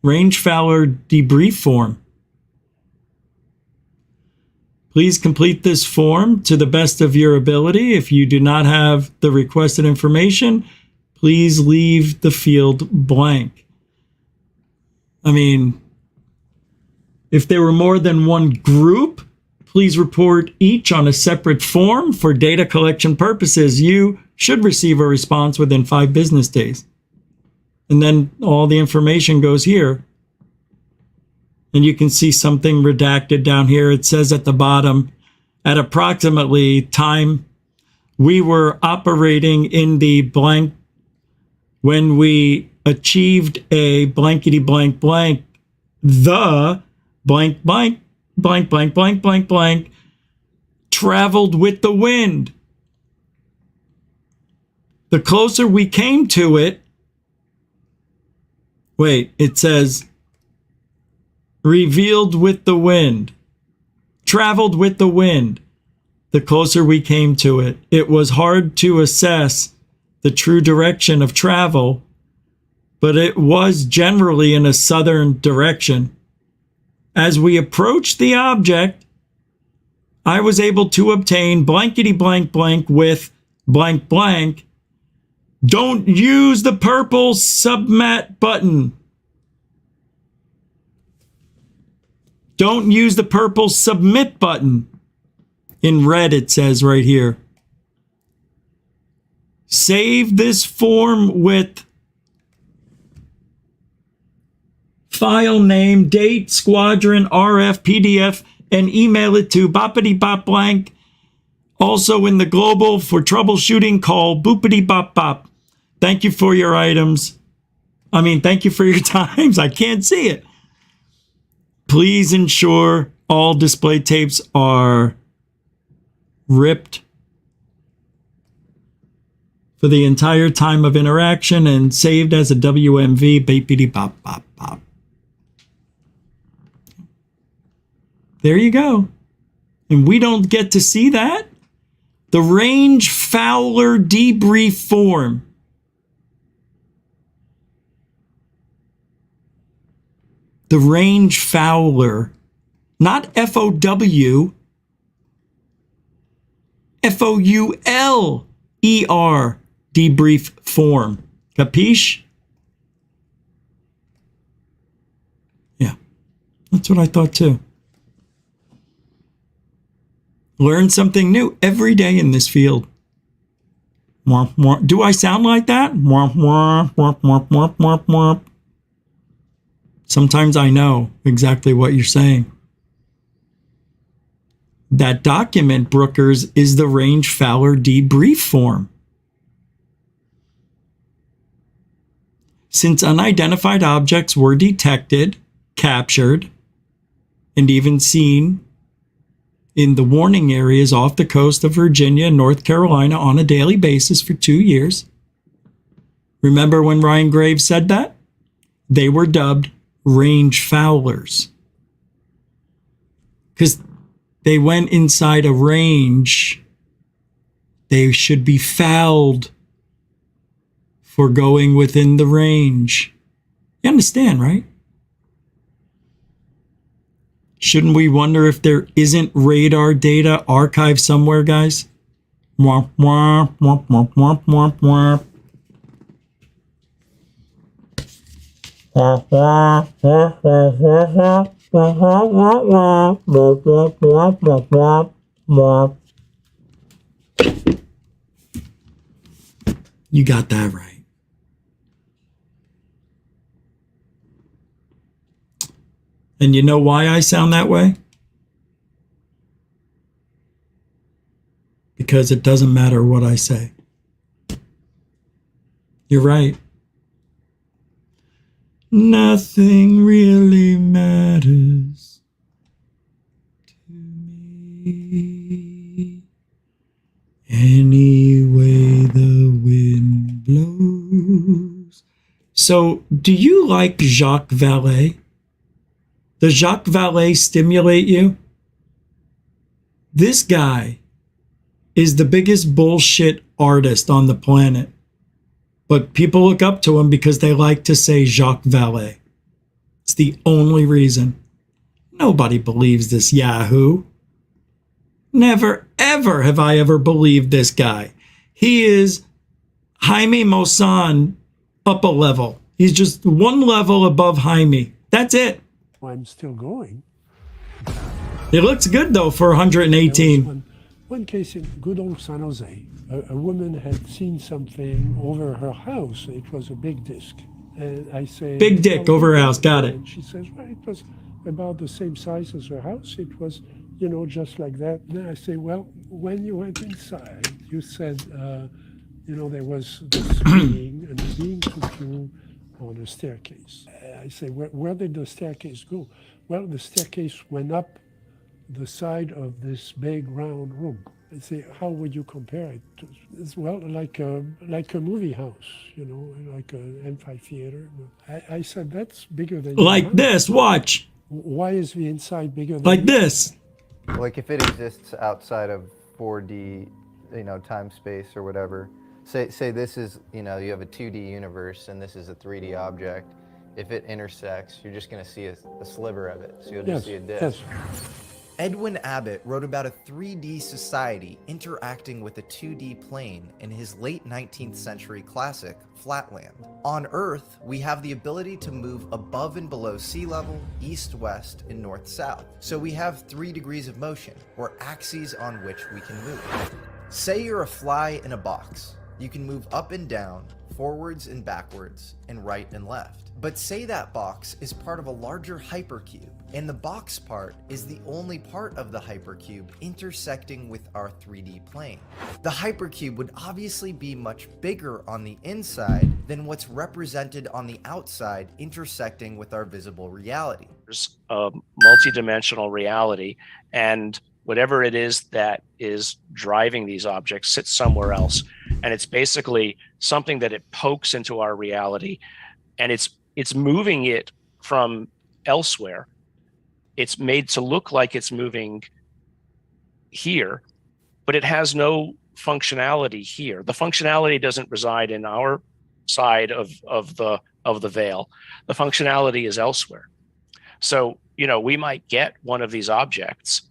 Range Fowler debrief form. Please complete this form to the best of your ability. If you do not have the requested information, please leave the field blank. I mean, if there were more than one group, please report each on a separate form for data collection purposes. You should receive a response within 5 business days. And then all the information goes here. And you can see something redacted down here. It says at the bottom, at approximately time, we were operating in the blank when we achieved a blankety blank blank, the blank blank blank blank blank blank blank traveled with the wind. The closer we came to it, it says revealed with the wind, traveled with the wind. The closer we came to it, it was hard to assess the true direction of travel, but it was generally in a southern direction. As we approached the object, I was able to obtain blankety blank blank with blank blank. Don't use the purple submat button. Don't use the purple submit button. In red, it says right here. Save this form with file name, date, squadron, RF, PDF, and email it to boppity bop blank. Also in the global for troubleshooting, call boopity bop bop. Thank you for your items. Thank you for your times. I can't see it. Please ensure all display tapes are ripped for the entire time of interaction and saved as a WMV. Beepity bop bop bop. There you go. And we don't get to see that? The range Fowler debrief form. The range Fowler, not FOW, Fouler debrief form. Capiche? Yeah, that's what I thought too. Learn something new every day in this field. Do I sound like that? Sometimes I know exactly what you're saying. That document, Brookers, is the range Fowler debrief form. Since unidentified objects were detected, captured, and even seen in the warning areas off the coast of Virginia and North Carolina on a daily basis for 2 years. Remember when Ryan Graves said that? They were dubbed range Fowlers. Because they went inside a range. They should be fouled for going within the range. You understand, right? Shouldn't we wonder if there isn't radar data archived somewhere, guys? Mwah, mwah, mwah, mwah, mwah, mwah, mwah. You got that right. And you know why I sound that way? Because it doesn't matter what I say. You're right. Nothing really matters to me. Any way the wind blows. So, do you like Jacques Vallee? Does Jacques Vallee stimulate you? This guy is the biggest bullshit artist on the planet. But people look up to him because they like to say Jacques Vallee. It's the only reason. Nobody believes this yahoo. Never, ever have I ever believed this guy. He is Jaime Maussan up a level. He's just one level above Jaime. That's it. I'm still going. It looks good, though, for 118. One case in good old San Jose. A woman had seen something over her house. It was a big disc. And I say... Big dick over her house. Got it. And she says, well, it was about the same size as her house. It was, you know, just like that. And then I say, well, when you went inside, you said, you know, there was this being, and the being took you on a staircase. I say, where did the staircase go? Well, the staircase went up the side of this big round room. I say, how would you compare it to? It's, well, like a movie house, you know, like an amphitheater. I said, that's bigger than like this, watch. Why is the inside bigger than like this? Like if it exists outside of 4D, you know, time, space, or whatever. Say this is, you know, you have a 2D universe and this is a 3D object. If it intersects, you're just going to see a sliver of it. So you'll just see a disc. Yes. Edwin Abbott wrote about a 3D society interacting with a 2D plane in his late 19th century classic, Flatland. On Earth, we have the ability to move above and below sea level, east-west, and north-south. So we have 3 degrees of motion, or axes on which we can move. Say you're a fly in a box. You can move up and down, forwards and backwards, and right and left. But say that box is part of a larger hypercube, and the box part is the only part of the hypercube intersecting with our 3D plane. The hypercube would obviously be much bigger on the inside than what's represented on the outside intersecting with our visible reality. There's a multi-dimensional reality, and whatever it is that is driving these objects sits somewhere else. And it's basically something that it pokes into our reality, and it's moving it from elsewhere. It's made to look like it's moving here, but it has no functionality here. The functionality doesn't reside in our side of the veil. The functionality is elsewhere. So, you know, we might get one of these objects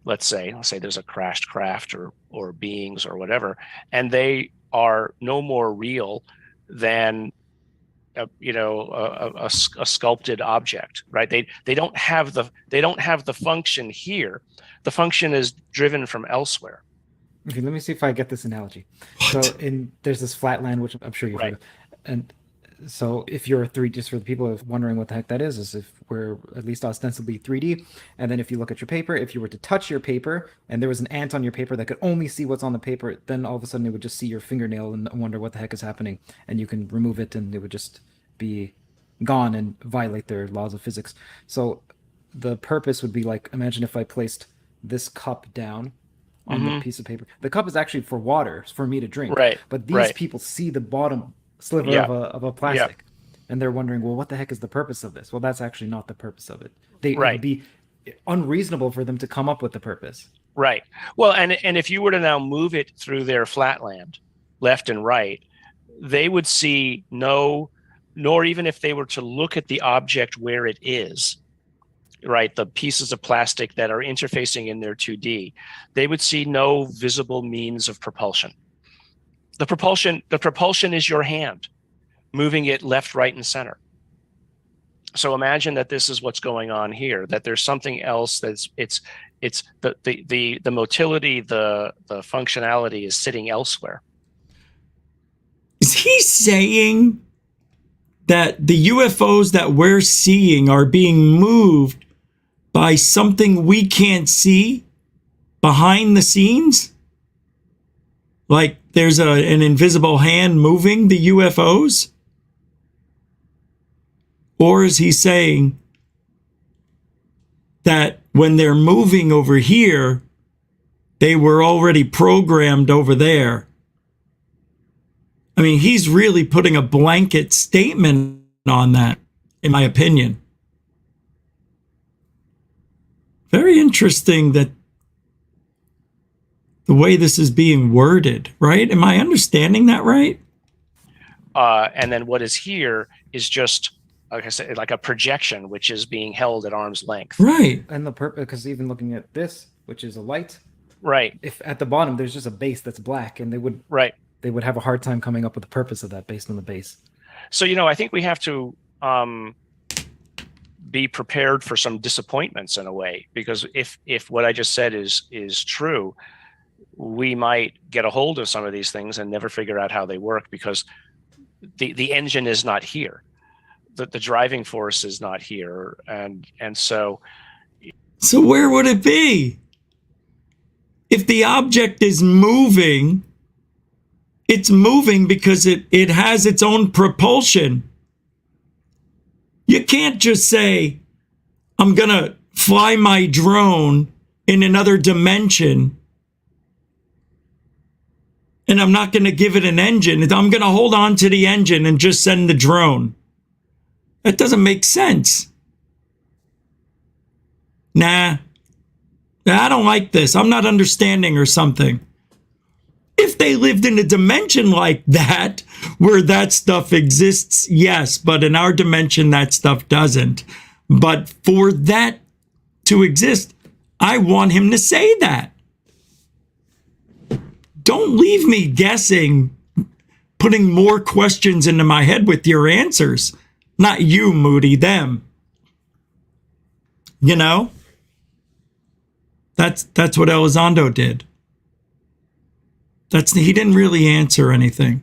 let's say there's a crashed craft or beings or whatever, and they are no more real than a sculpted object, right? They don't have the function here. The function is driven from elsewhere. Okay, let me see if I get this analogy. What? So there's this flatland, which I'm sure you've heard of, and so if you're 3D, just for the people wondering what the heck that is if we're at least ostensibly 3D, and then if you look at your paper, if you were to touch your paper and there was an ant on your paper that could only see what's on the paper, then all of a sudden it would just see your fingernail and wonder what the heck is happening, and you can remove it and it would just be gone and violate their laws of physics. So the purpose would be like, imagine if I placed this cup down on the piece of paper. The cup is actually for water, it's for me to drink. Right. But these people see the bottom sliver of a plastic, and they're wondering, well, what the heck is the purpose of this? Well, that's actually not the purpose of it. It would be unreasonable for them to come up with the purpose. Right. Well, and if you were to now move it through their flatland, left and right, they would see nor even if they were to look at the object where it is, right, the pieces of plastic that are interfacing in their 2D, they would see no visible means of propulsion. The propulsion is your hand, moving it left, right, and center. So imagine that this is what's going on here, that there's something else it's the motility, the functionality is sitting elsewhere. Is he saying that the UFOs that we're seeing are being moved by something we can't see behind the scenes? Like there's an invisible hand moving the UFOs? Or is he saying that when they're moving over here, they were already programmed over there? I mean, he's really putting a blanket statement on that, in my opinion. Very interesting that the way this is being worded, right? Am I understanding that right? And then what is here is just, like I said, like a projection, which is being held at arm's length. Right. And the purpose, because even looking at this, which is a light, right? If at the bottom there's just a base that's black, and they would have a hard time coming up with the purpose of that based on the base. So I think we have to be prepared for some disappointments in a way, because if what I just said is true, we might get a hold of some of these things and never figure out how they work, because the engine is not here, the driving force is not here, and so where would it be? If the object is moving, it's moving because it has its own propulsion. You can't just say, I'm going to fly my drone in another dimension and I'm not going to give it an engine. I'm going to hold on to the engine and just send the drone. That doesn't make sense. Nah, I don't like this. I'm not understanding or something. If they lived in a dimension like that, where that stuff exists, yes, but in our dimension, that stuff doesn't. But for that to exist, I want him to say that. Don't leave me guessing, putting more questions into my head with your answers. Not you, Moody, them. You know? That's what Elizondo did. He didn't really answer anything.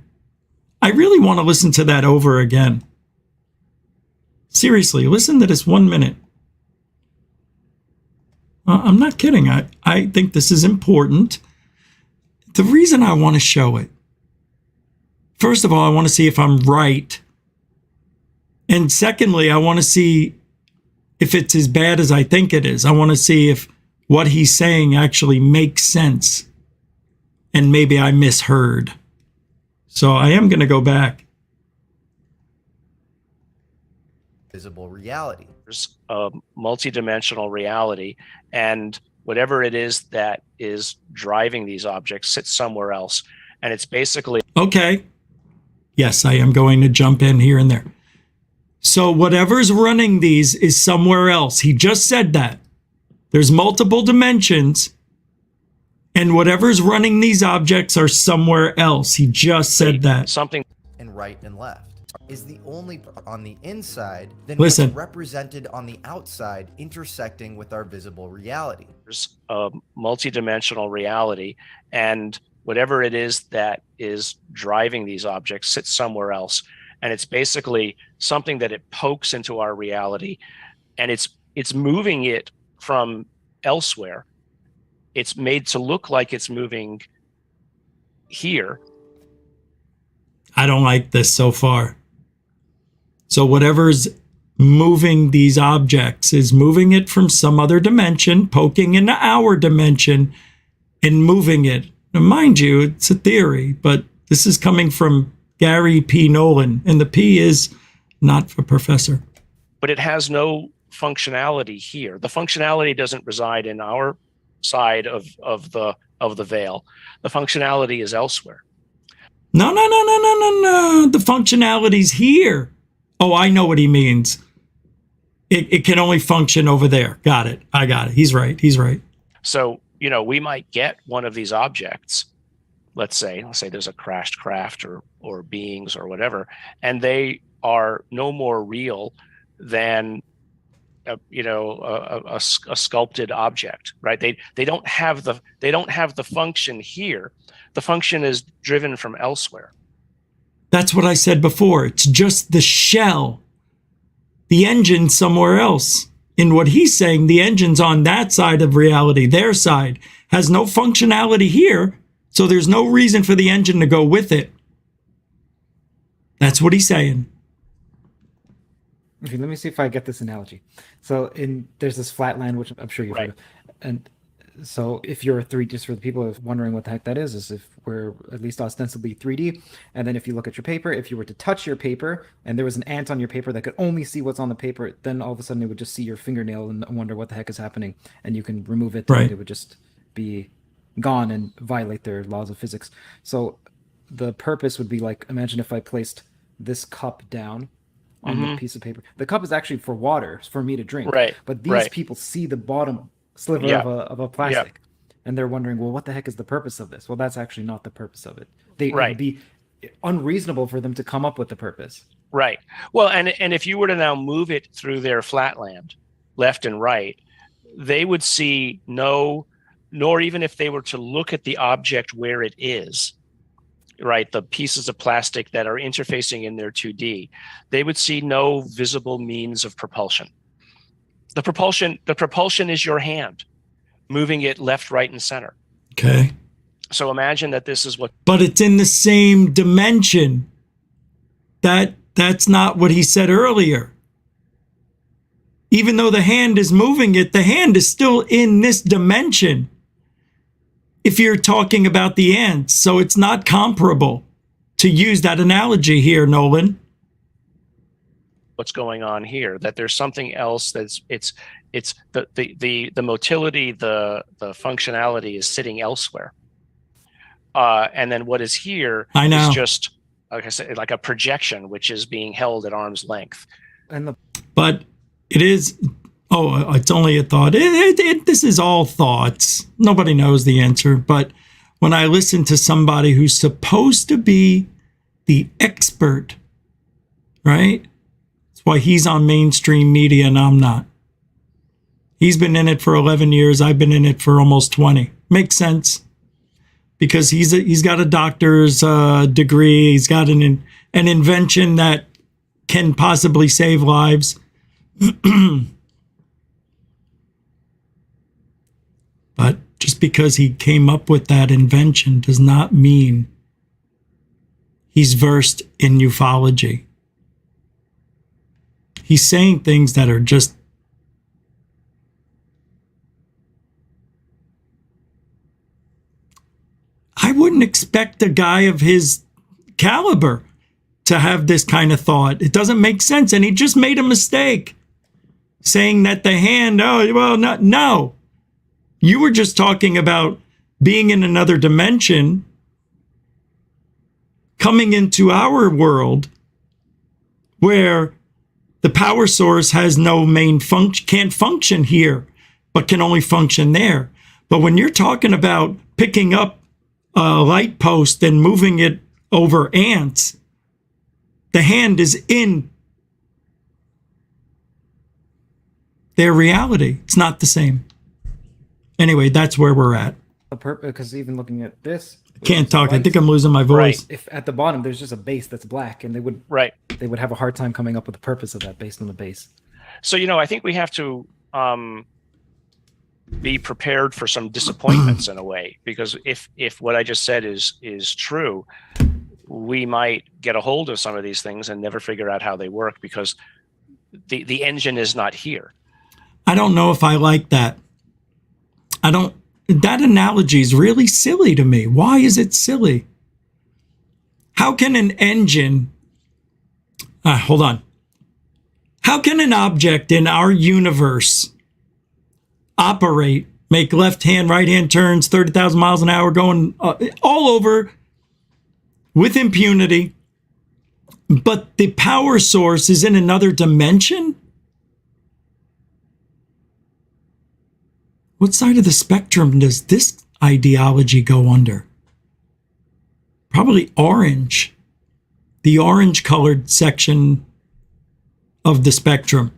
I really want to listen to that over again. Seriously, listen to this 1 minute. I'm not kidding. I think this is important. The reason I want to show it, first of all, I want to see if I'm right. And secondly, I want to see if it's as bad as I think it is. I want to see if what he's saying actually makes sense. And maybe I misheard. So I am going to go back. Visible reality. There's a multidimensional reality, and whatever it is that is driving these objects sits somewhere else. And it's basically... Okay. Yes, I am going to jump in here and there. So whatever's running these is somewhere else. He just said that. There's multiple dimensions, And whatever's running these objects are somewhere else. He just said that. Something. And right and left is the only on the inside, then Listen. what's represented on the outside intersecting with our visible reality. There's a multidimensional reality, and whatever it is that is driving these objects sits somewhere else. And it's basically something that it pokes into our reality, and it's moving it from elsewhere. It's made to look like it's moving here. I don't like this so far. So whatever's moving these objects is moving it from some other dimension, poking into our dimension, and moving it. Now, mind you, it's a theory, but this is coming from Gary P. Nolan, and the P is not for professor. But it has no functionality here. The functionality doesn't reside in our side of the veil. The functionality is elsewhere. No. The functionality's here. Oh, I know what he means. It can only function over there. Got it. I got it. He's right. So, we might get one of these objects. Let's say there's a crashed craft or beings or whatever, and they are no more real than a sculpted object, right? They don't have the function here. The function is driven from elsewhere. That's what I said before. It's just the shell, the engine somewhere else. In what he's saying, the engine's on that side of reality. Their side has no functionality here, so there's no reason for the engine to go with it. That's what he's saying. Okay, let me see if I get this analogy. So there's this flat land, which I'm sure you've heard of. And so if you're 3D, just for the people wondering what the heck that is if we're at least ostensibly 3D. And then if you look at your paper, if you were to touch your paper and there was an ant on your paper that could only see what's on the paper, then all of a sudden it would just see your fingernail and wonder what the heck is happening. And you can remove it, and it would just be gone and violate their laws of physics. So the purpose would be like, imagine if I placed this cup down on the piece of paper. The cup is actually for water, for me to drink. Right. But these people see the bottom sliver of a plastic, and they're wondering, well, what the heck is the purpose of this? Well, that's actually not the purpose of it. It would be unreasonable for them to come up with the purpose. Right. Well, and if you were to now move it through their flatland, left and right, they would see nor even if they were to look at the object where it is, right, the pieces of plastic that are interfacing in their 2D, they would see no visible means of propulsion. The propulsion is your hand, moving it left, right, and center. Okay. So imagine that this is what... But it's in the same dimension. That's not what he said earlier. Even though the hand is moving it, the hand is still in this dimension. If you're talking about the ants, so it's not comparable to use that analogy here, Nolan. What's going on here, that there's something else that's it's the motility, the functionality is sitting elsewhere. And then what is here is just, like I said, like a projection, which is being held at arm's length. But it is, it's only a thought. This is all thoughts. Nobody knows the answer. But when I listen to somebody who's supposed to be the expert, right? That's why he's on mainstream media and I'm not. He's been in it for 11 years. I've been in it for almost 20. Makes sense. Because he's got a doctor's degree. He's got an invention that can possibly save lives. But just because he came up with that invention does not mean he's versed in ufology. He's saying things that are just I wouldn't expect a guy of his caliber to have this kind of thought. It doesn't make sense. And he just made a mistake saying that the hand, no. You were just talking about being in another dimension, coming into our world where the power source has no main function, can't function here, but can only function there. But when you're talking about picking up a light post and moving it over ants. The hand is in their reality. It's not the same. Anyway, that's where we're at. Because even looking at this, Can't talk. I think I'm losing my voice. If at the bottom there's just a base that's black, and they would have a hard time coming up with the purpose of that based on the base. So I think we have to be prepared for some disappointments in a way, because if what I just said is true, we might get a hold of some of these things and never figure out how they work because the engine is not here. I don't know if I like that. That analogy is really silly to me. Why is it silly? How can an engine, hold on. How can an object in our universe operate, make left-hand, right-hand turns, 30,000 miles an hour, going all over with impunity, but the power source is in another dimension? What side of the spectrum does this ideology go under? Probably orange. The orange-colored section of the spectrum.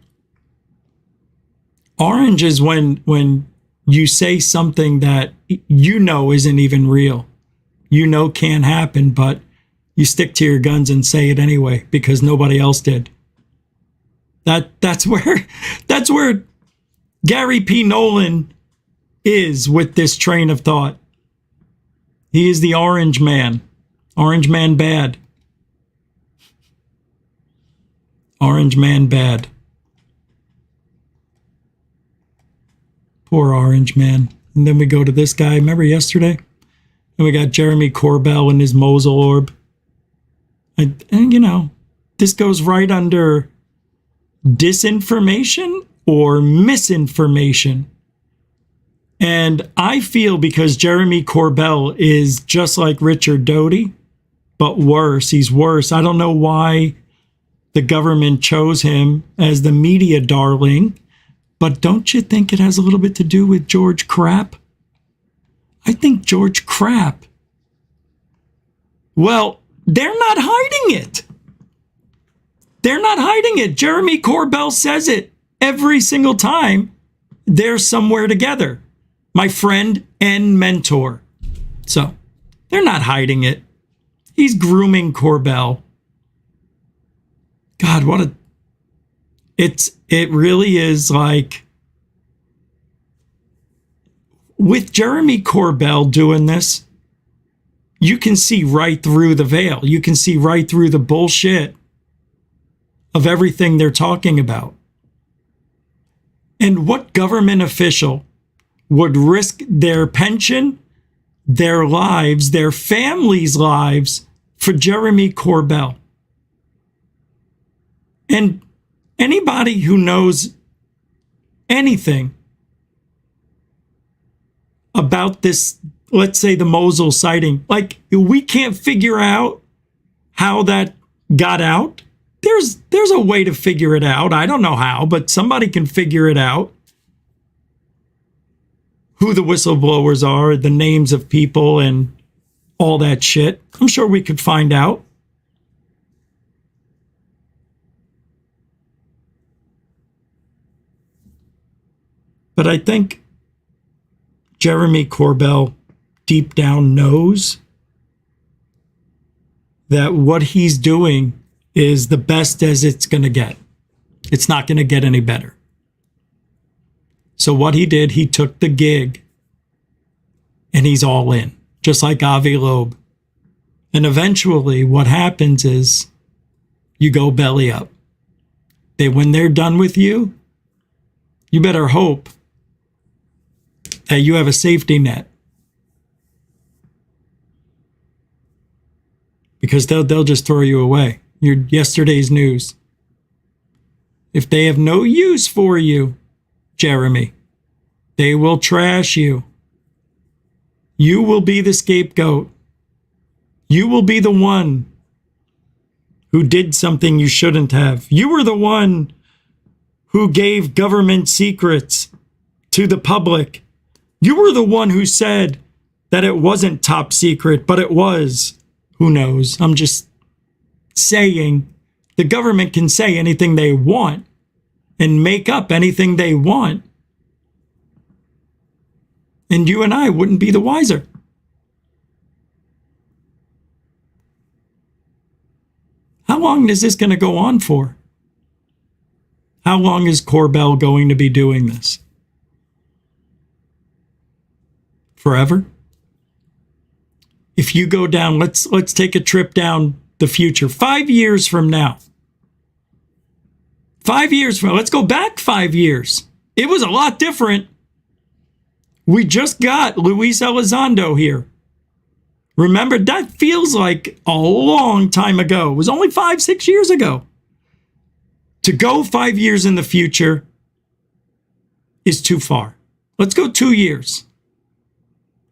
Orange is when you say something that isn't even real. Can't happen, but you stick to your guns and say it anyway because nobody else did. That's where Gary P. Nolan is with this train of thought. He is the orange man. Orange man bad. Orange man bad. Poor orange man. And then we go to this guy. Remember yesterday? And we got Jeremy Corbell and his Mosul orb. And this goes right under disinformation or misinformation. And I feel because Jeremy Corbell is just like Richard Doty, but worse. He's worse. I don't know why the government chose him as the media darling, but don't you think it has a little bit to do with George Crap? I think George Crap. Well, they're not hiding it. They're not hiding it. Jeremy Corbell says it every single time they're somewhere together. My friend and mentor. So they're not hiding it. He's grooming Corbell. God, it really is like, with Jeremy Corbell doing this, you can see right through the veil. You can see right through the bullshit of everything they're talking about. And what government official would risk their pension, their lives, their families' lives for Jeremy Corbell? And anybody who knows anything about this, let's say the Mosul sighting, like we can't figure out how that got out. There's a way to figure it out. I don't know how, but somebody can figure it out. Who the whistleblowers are, the names of people, and all that shit. I'm sure we could find out. But I think Jeremy Corbell deep down knows that what he's doing is the best as it's going to get. It's not going to get any better. So what he did, he took the gig and he's all in, just like Avi Loeb. And eventually what happens is you go belly up. When they're done with you, you better hope that you have a safety net. Because they'll just throw you away. You're yesterday's news. If they have no use for you, Jeremy, they will trash you. You will be the scapegoat. You will be the one who did something you shouldn't have. You were the one who gave government secrets to the public. You were the one who said that it wasn't top secret, but it was. Who knows? I'm just saying the government can say anything they want and make up anything they want. And you and I wouldn't be the wiser. How long is this going to go on for? How long is Corbell going to be doing this? Forever? If you go down, let's take a trip down the future. 5 years from now. 5 years from now. Let's go back 5 years. It was a lot different. We just got Luis Elizondo here. Remember, that feels like a long time ago. It was only 5-6 years ago. To go 5 years in the future is too far. Let's go 2 years.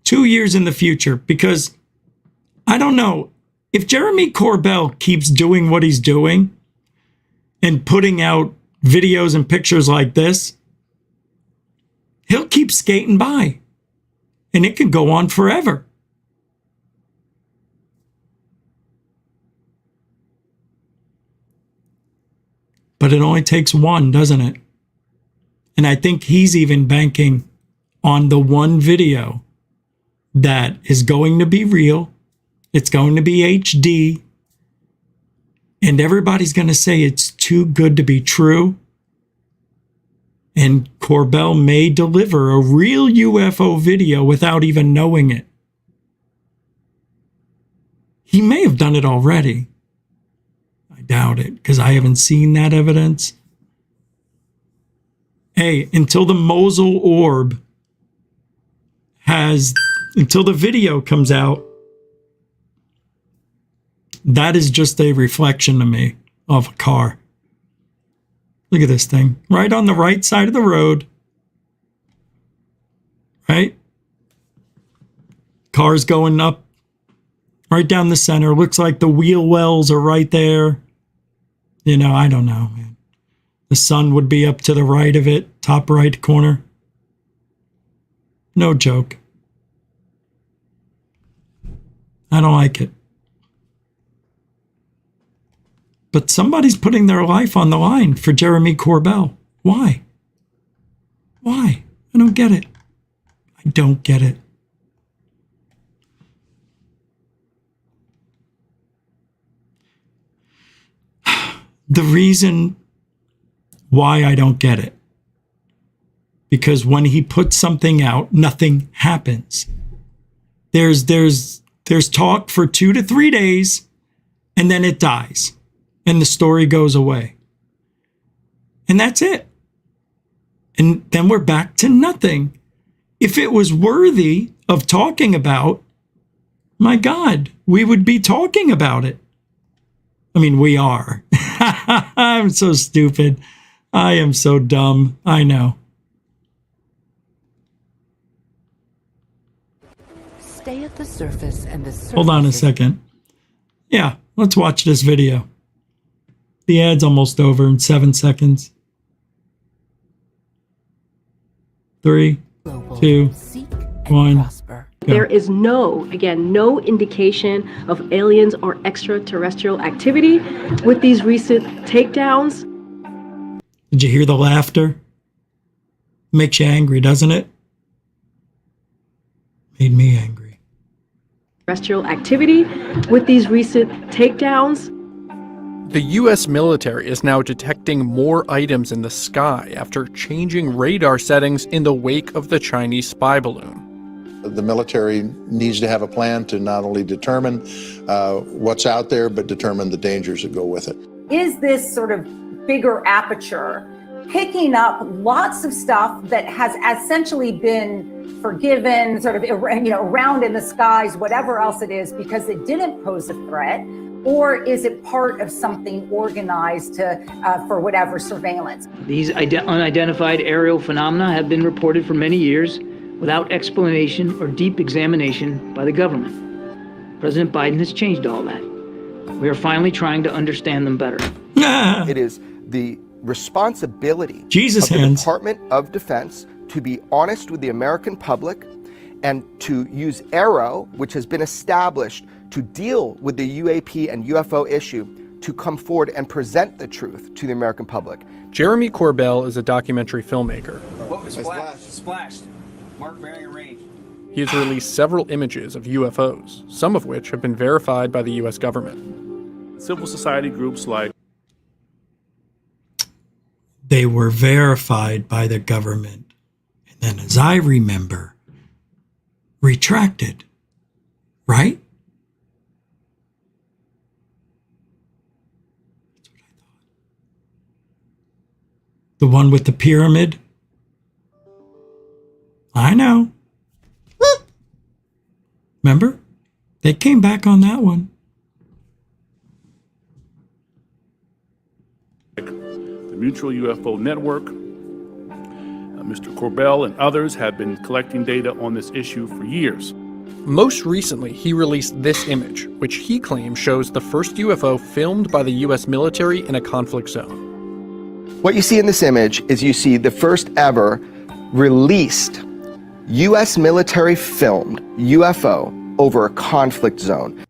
2 years in the future, because I don't know, if Jeremy Corbell keeps doing what he's doing and putting out videos and pictures like this, he'll keep skating by, and it can go on forever. But it only takes one, doesn't it? And I think he's even banking on the one video that is going to be real. It's going to be HD. And everybody's going to say it's too good to be true. And Corbell may deliver a real UFO video without even knowing it. He may have done it already. I doubt it, because I haven't seen that evidence. Hey, until the Mosul orb until the video comes out, that is just a reflection to me of a car. Look at this thing. Right on the right side of the road. Right? Cars going up right down the center. Looks like the wheel wells are right there. You know, I don't know, man. The sun would be up to the right of it, top right corner. No joke. I don't like it. But somebody's putting their life on the line for Jeremy Corbell. Why? Why? I don't get it. I don't get it. The reason why I don't get it, because when he puts something out, nothing happens. There's talk for 2 to 3 days, and then it dies, and the story goes away. And that's it. And then we're back to nothing. If it was worthy of talking about, my God, we would be talking about it. I mean, we are. I'm so stupid. I am so dumb. I know. Stay at the surface and the surface. Hold on a second. Yeah, let's watch this video. The ad's almost over in 7 seconds. 3, 2, 1. There is no indication of aliens or extraterrestrial activity with these recent takedowns. Did you hear the laughter? Makes you angry, doesn't it? Made me angry. Terrestrial activity with these recent takedowns. The U.S. military is now detecting more items in the sky after changing radar settings in the wake of the Chinese spy balloon. The military needs to have a plan to not only determine what's out there, but determine the dangers that go with it. Is this sort of bigger aperture picking up lots of stuff that has essentially been forgiven, sort of, around in the skies, whatever else it is, because it didn't pose a threat? Or is it part of something organized for whatever surveillance? These unidentified aerial phenomena have been reported for many years without explanation or deep examination by the government. President Biden has changed all that. We are finally trying to understand them better. It is the responsibility of the Department of Defense to be honest with the American public and to use ARROW, which has been established to deal with the UAP and UFO issue, to come forward and present the truth to the American public. Jeremy Corbell is a documentary filmmaker. What was splashed? Splashed. Mark bearing a range. He has released several images of UFOs, some of which have been verified by the U.S. government. Civil society groups like they were verified by the government, and then, as I remember, retracted, right? That's what I thought. The one with the pyramid? I know. Remember? They came back on that one. the Mutual UFO Network. Mr. Corbell and others have been collecting data on this issue for years. Most recently, he released this image, which he claims shows the first UFO filmed by the U.S. military in a conflict zone. What you see in this image is you see the first ever released U.S. military filmed UFO over a conflict zone.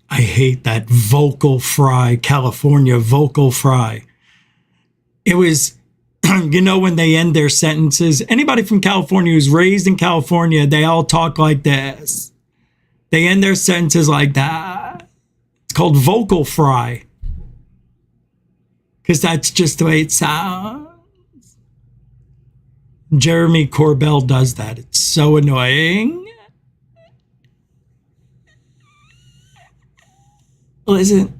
I hate that vocal fry, California vocal fry. It was, you know, when they end their sentences, anybody from California who's raised in California, they all talk like this. They end their sentences like that. It's called vocal fry. Because that's just the way it sounds. Jeremy Corbell does that. It's so annoying. Listen.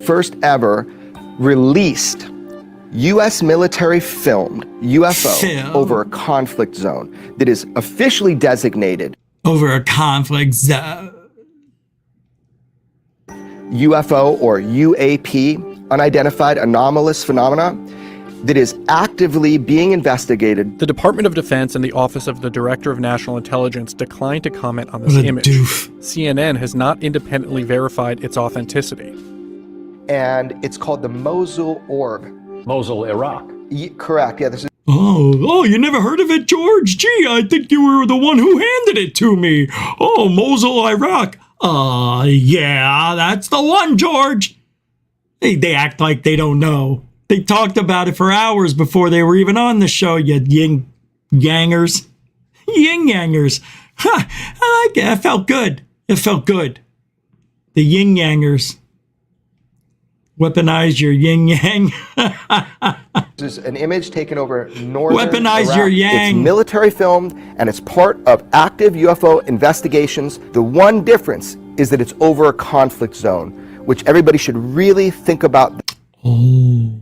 First ever released U.S. military filmed UFO over a conflict zone that is officially designated over a conflict zone. UFO or UAP, unidentified anomalous phenomena, that is actively being investigated. The Department of Defense and the Office of the Director of National Intelligence declined to comment on this image. CNN has not independently verified its authenticity. And it's called the Mosul Orb. Mosul, Iraq. Correct, yeah. This is. Oh, you never heard of it, George? Gee, I think you were the one who handed it to me. Oh, Mosul, Iraq. Yeah, that's the one, George. They act like they don't know. They talked about it for hours before they were even on the show, you yin-yangers. Yin-yangers. Huh, I like it. It felt good. It felt good. The yin-yangers. Weaponize your yin-yang. This is an image taken over northern Weaponize Iraq. your yang. It's military filmed, and it's part of active UFO investigations. The one difference is that it's over a conflict zone, which everybody should really think about. Oh.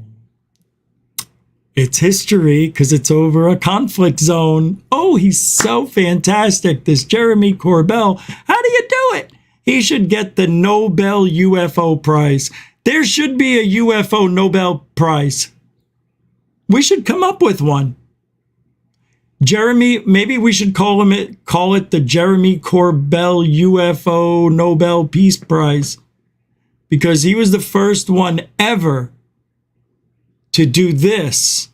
It's history because it's over a conflict zone. Oh, he's so fantastic, this Jeremy Corbell. How do you do it? He should get the Nobel UFO Prize. There should be a UFO Nobel Prize. We should come up with one. Jeremy, maybe we should call it the Jeremy Corbell UFO Nobel Peace Prize, because he was the first one ever to do this.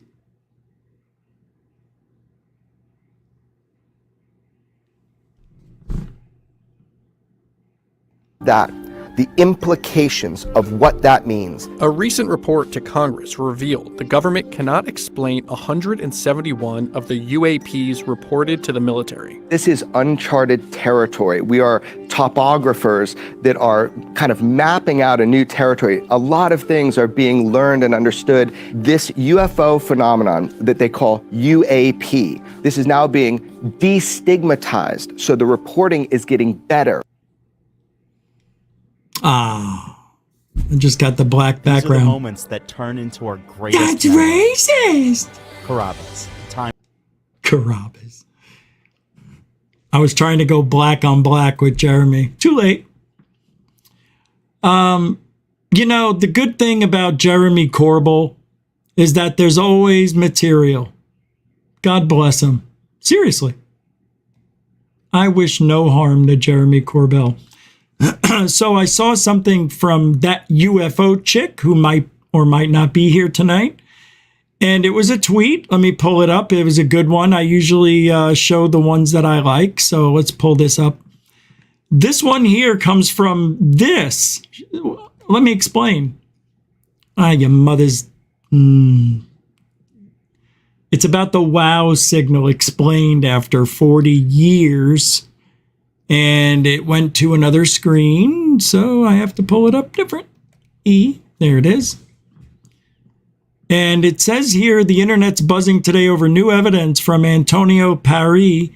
That, the implications of what that means. A recent report to Congress revealed the government cannot explain 171 of the UAPs reported to the military. This is uncharted territory. We are topographers that are kind of mapping out a new territory. A lot of things are being learned and understood. This UFO phenomenon that they call UAP, this is now being destigmatized, so the reporting is getting better. I just got the black These background. are the moments that turn into our greatest. That's racist. Carabas. Time. Carabas. I was trying to go black on black with Jeremy. Too late. You know, the good thing about Jeremy Corbell is that there's always material. God bless him. Seriously. I wish no harm to Jeremy Corbell. So I saw something from that UFO chick who or might not be here tonight. And it was a tweet. Let me pull it up. It was a good one. I usually show the ones that I like. So let's pull this up. This one here comes from this. Let me explain. Your mother's... It's about the WOW signal explained after 40 years. And it went to another screen. So I have to pull it up different. There it is. And it says here, the internet's buzzing today over new evidence from Antonio Paris,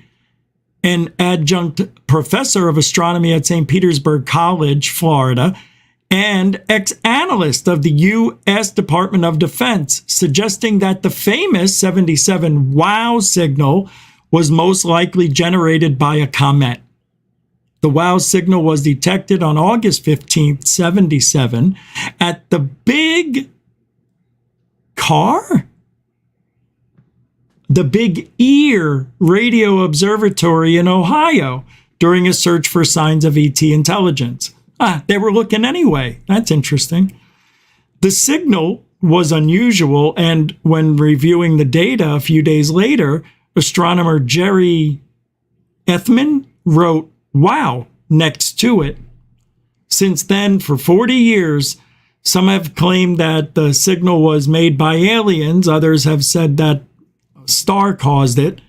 an adjunct professor of astronomy at St. Petersburg College, Florida, and ex-analyst of the U.S. Department of Defense, suggesting that the famous 77 WOW signal was most likely generated by a comet. The WOW signal was detected on August 15th, 77, at the Big Ear Radio Observatory in Ohio during a search for signs of ET intelligence. They were looking anyway. That's interesting. The signal was unusual, and when reviewing the data a few days later, astronomer Jerry Ethman wrote "Wow" next to it. Since then, for 40 years, some have claimed that the signal was made by aliens. Others have said that a star caused it.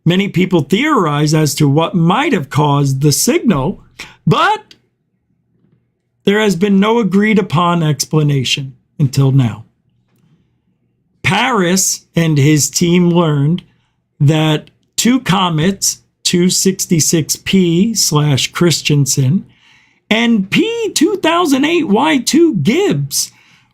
Many people theorize as to what might have caused the signal, but there has been no agreed upon explanation until now. Paris and his team learned that two comets, 266P/Christensen and P2008Y2 Gibbs,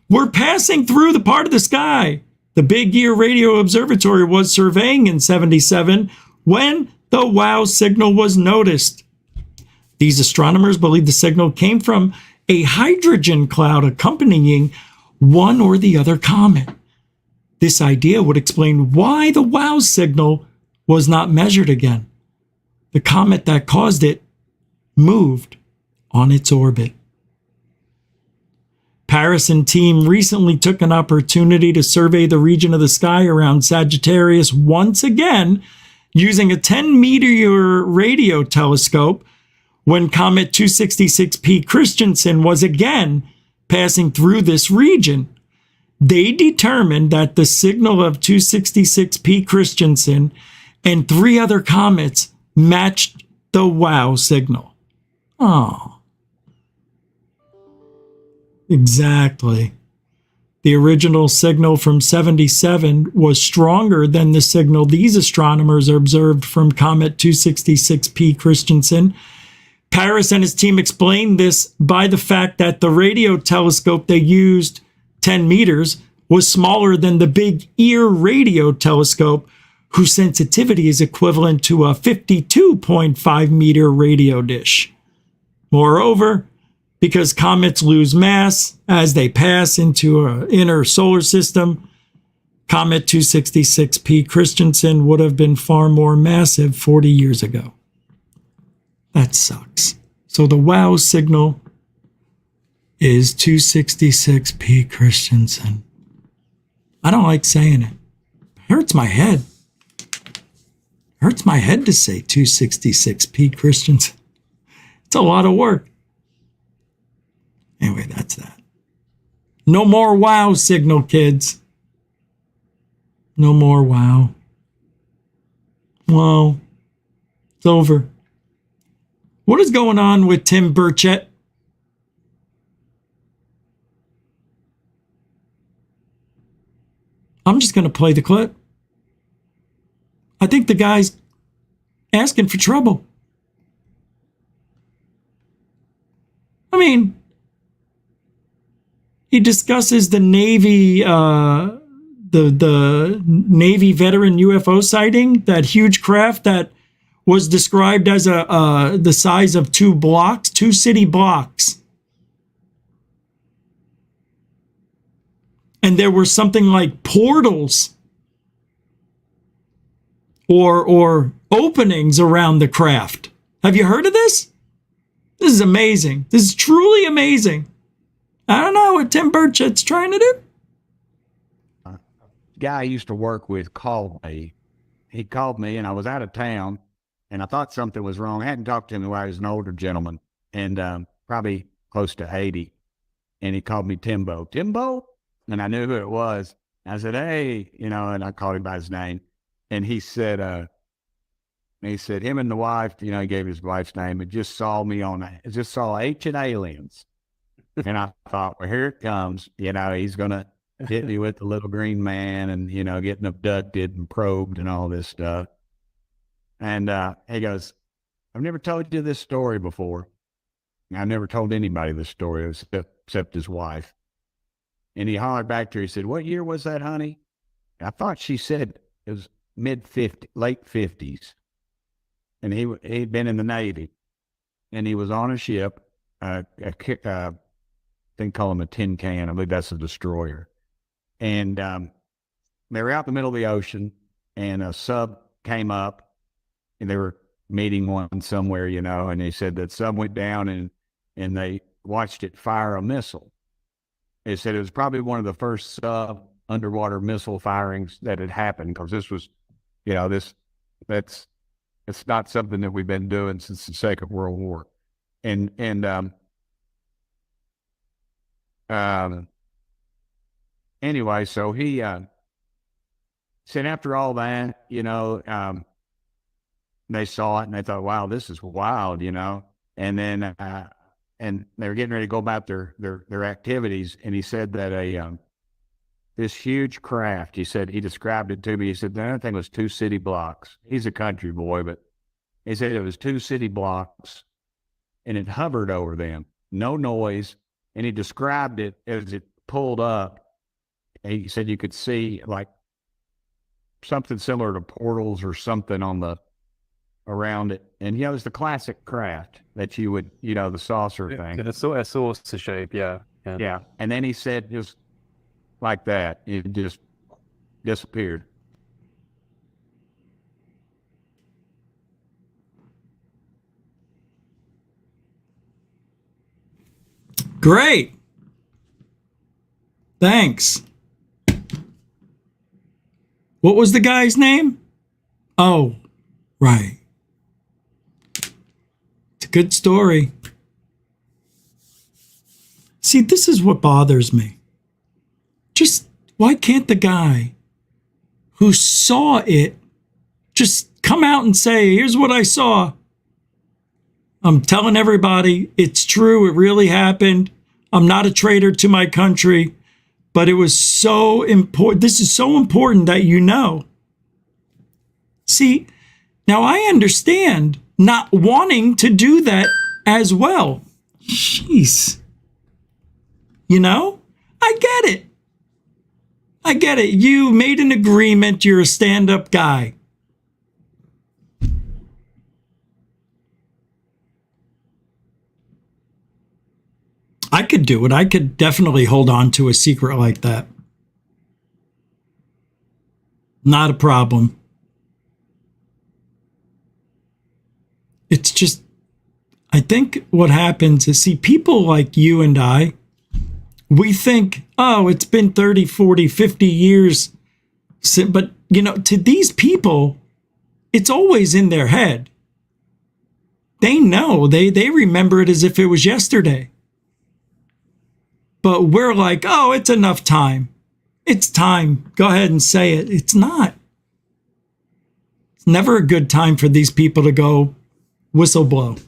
were passing through the part of the sky the Big Ear Radio Observatory was surveying in 77 when the WOW signal was noticed. These astronomers believe the signal came from a hydrogen cloud accompanying one or the other comet. This idea would explain why the WOW signal was not measured again. The comet that caused it moved on its orbit. Paris and team recently took an opportunity to survey the region of the sky around Sagittarius once again using a 10-meter radio telescope when comet 266P Christensen was again passing through this region. They determined that the signal of 266P Christensen and three other comets matched the WOW signal. Oh. Exactly. The original signal from 77 was stronger than the signal these astronomers observed from comet 266P Christensen. Paris and his team explained this by the fact that the radio telescope they used, 10 meters, was smaller than the Big Ear Radio Telescope, whose sensitivity is equivalent to a 52.5 meter radio dish. Moreover, because comets lose mass as they pass into an inner solar system, comet 266P Christensen would have been far more massive 40 years ago. That sucks. So the WOW signal is 266P Christensen. I don't like saying it. It hurts my head. Hurts my head to say 266P Christensen. It's a lot of work. Anyway, that's that. No more WOW signal, kids. No more WOW. Well, it's over. What is going on with Tim Burchett? I'm just going to play the clip. I think the guy's asking for trouble. I mean, he discusses the Navy, the Navy veteran UFO sighting, that huge craft that was described as the size of two city blocks. And there were something like portals or openings around the craft. Have you heard of this? This is amazing. This is truly amazing. I don't know what Tim Burchett's trying to do. guy I used to work with called me. He called me, and I was out of town, and I thought something was wrong. I hadn't talked to him in a while. He was an older gentleman, and probably close to 80. And he called me Timbo. Timbo? And I knew who it was. I said, hey, and I called him by his name. And he said, him and the wife, he gave his wife's name, and just saw ancient aliens. And I thought, well, here it comes. He's going to hit me with the little green man and, getting abducted and probed and all this stuff. And he goes, I've never told you this story before. I've never told anybody this story except his wife. And he hollered back to her. He said, what year was that, honey? I thought she said it was late 50s. And he'd been in the Navy. And he was on a ship, I think call him a tin can. I believe that's a destroyer. And they were out in the middle of the ocean, and a sub came up, and they were meeting one somewhere, and they said that sub went down and they watched it fire a missile. They said it was probably one of the first underwater missile firings that had happened, because this was, it's not something that we've been doing since the Second World War. Anyway, so he said after all that, they saw it and they thought, wow, this is wild, and then and they were getting ready to go about their activities. And he said that this huge craft, he described it to me. He said, the other thing was 2 city blocks. He's a country boy, but he said it was 2 city blocks, and it hovered over them, no noise. And he described it as it pulled up. He said you could see like something similar to portals or something around it. And it was the classic craft that you would, the saucer thing. It's a saucer shape, yeah. Yeah. And then he said just like that, it just disappeared. Great. Thanks. What was the guy's name? Oh, right. It's a good story. See, this is what bothers me. Just, why can't the guy who saw it just come out and say, here's what I saw. I'm telling everybody it's true. It really happened. I'm not a traitor to my country, but it was so important. This is so important that you know. See, now I understand not wanting to do that as well. Jeez. I get it. I get it. You made an agreement. You're a stand-up guy. I could do it. I could definitely hold on to a secret like that. Not a problem. It's just, I think what happens is, see, people like you and I, we think, oh, it's been 30, 40, 50 years. But, to these people, it's always in their head. They know, they remember it as if it was yesterday. But we're like, oh, it's enough time. It's time. Go ahead and say it. It's not. It's never a good time for these people to go whistleblow.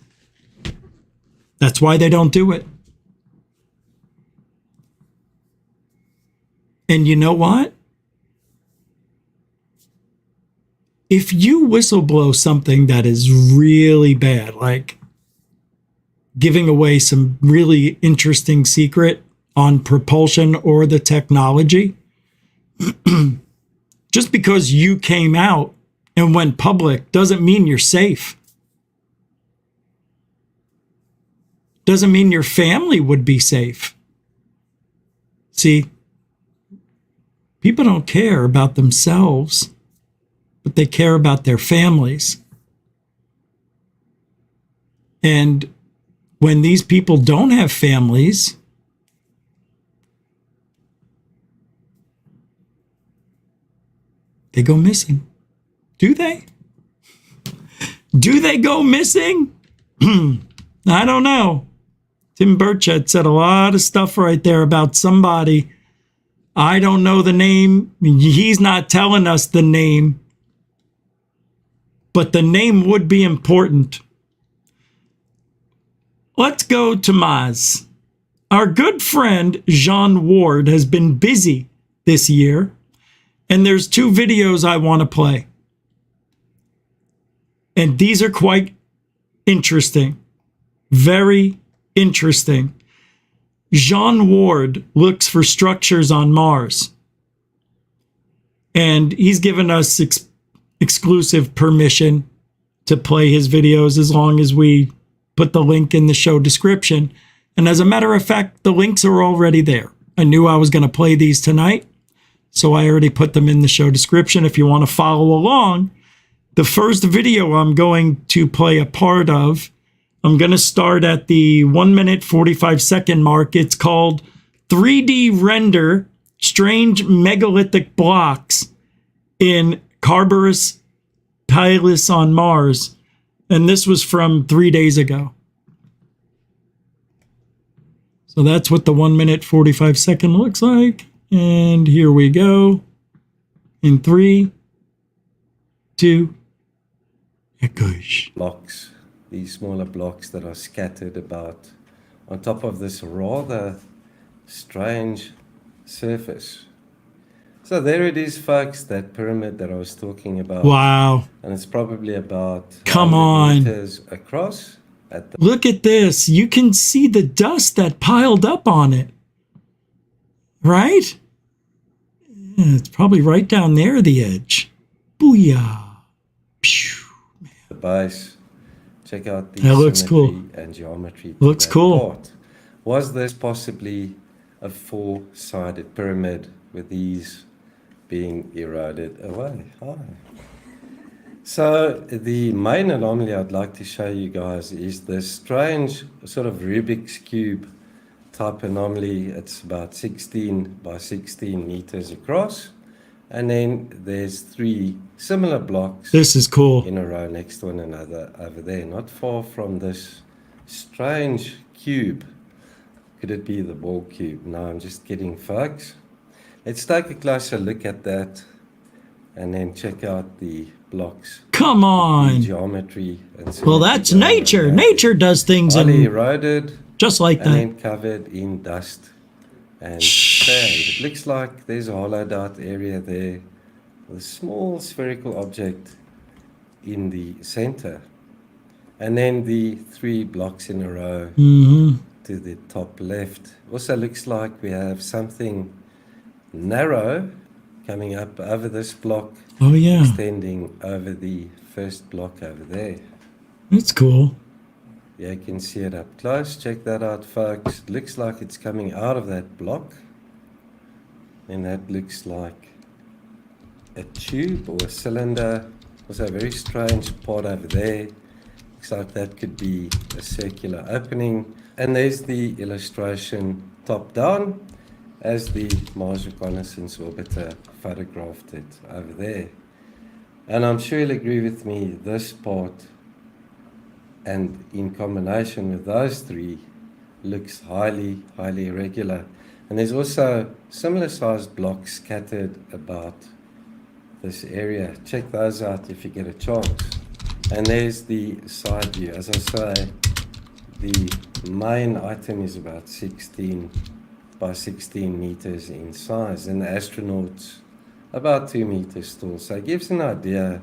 That's why they don't do it. And you know what? If you whistleblow something that is really bad, like giving away some really interesting secret on propulsion or the technology, just because you came out and went public doesn't mean you're safe. Doesn't mean your family would be safe. See, people don't care about themselves, but they care about their families. And when these people don't have families, They go missing. Do they? Do they go missing? I don't know. Tim Burchett said a lot of stuff right there about somebody. I don't know the name. He's not telling us the name. But the name would be important. Let's go to Maz. Our good friend Jean Ward has been busy this year, and there's 2 videos I want to play. And these are quite interesting. Very interesting. Jean Ward looks for structures on Mars. And he's given us exclusive permission to play his videos as long as we put the link in the show description. And as a matter of fact, the links are already there. I knew I was going to play these tonight, so I already put them in the show description if you want to follow along. The first video I'm going to play a part of, I'm going to start at the 1 minute 45 second mark. It's called 3D Render Strange Megalithic Blocks in Carbarus Pilus on Mars. And this was from 3 days ago. So that's what the 1 minute 45 second looks like. And here we go. In 3, 2, gosh. Blocks, these smaller blocks that are scattered about on top of this rather strange surface. So there it is, folks, that pyramid that I was talking about. Wow. And it's probably about Come on. meters across. Look at this. You can see the dust that piled up on it. Right? Yeah, it's probably right down there, the edge. Booyah. The base. Check out the that looks cool. And geometry. Looks cool. Part. Was this possibly a 4-sided pyramid with these being eroded away? Hi. So the main anomaly I'd like to show you guys is this strange sort of Rubik's Cube type anomaly. It's about 16 by 16 meters across. And then there's 3 similar blocks. This is cool. In a row next to one another over there, not far from this strange cube. Could it be the ball cube? No, I'm just kidding, folks. Let's take a closer look at that and then check out the blocks. Come on. The geometry. And well, that's nature. Nature does things highly eroded, just like and that. then covered in dust and sand. It looks like there's a hollowed out area there with a small spherical object in the center. And then the 3 blocks in a row to the top left. Also looks like we have something narrow coming up over this block. Oh, yeah. Extending over the first block over there. That's cool. Yeah, you can see it up close. Check that out, folks. It looks like it's coming out of that block. And that looks like a tube or a cylinder. Also a very strange part over there. Looks like that could be a circular opening. And there's the illustration top down as the Mars Reconnaissance Orbiter photographed it over there. And I'm sure you'll agree with me, this part and in combination with those 3 looks highly, highly irregular. And there's also similar sized blocks scattered about this area. Check those out if you get a chance. And there's the side view. As I say, the main item is about 16 by 16 meters in size, and the astronauts about 2 meters tall. So it gives an idea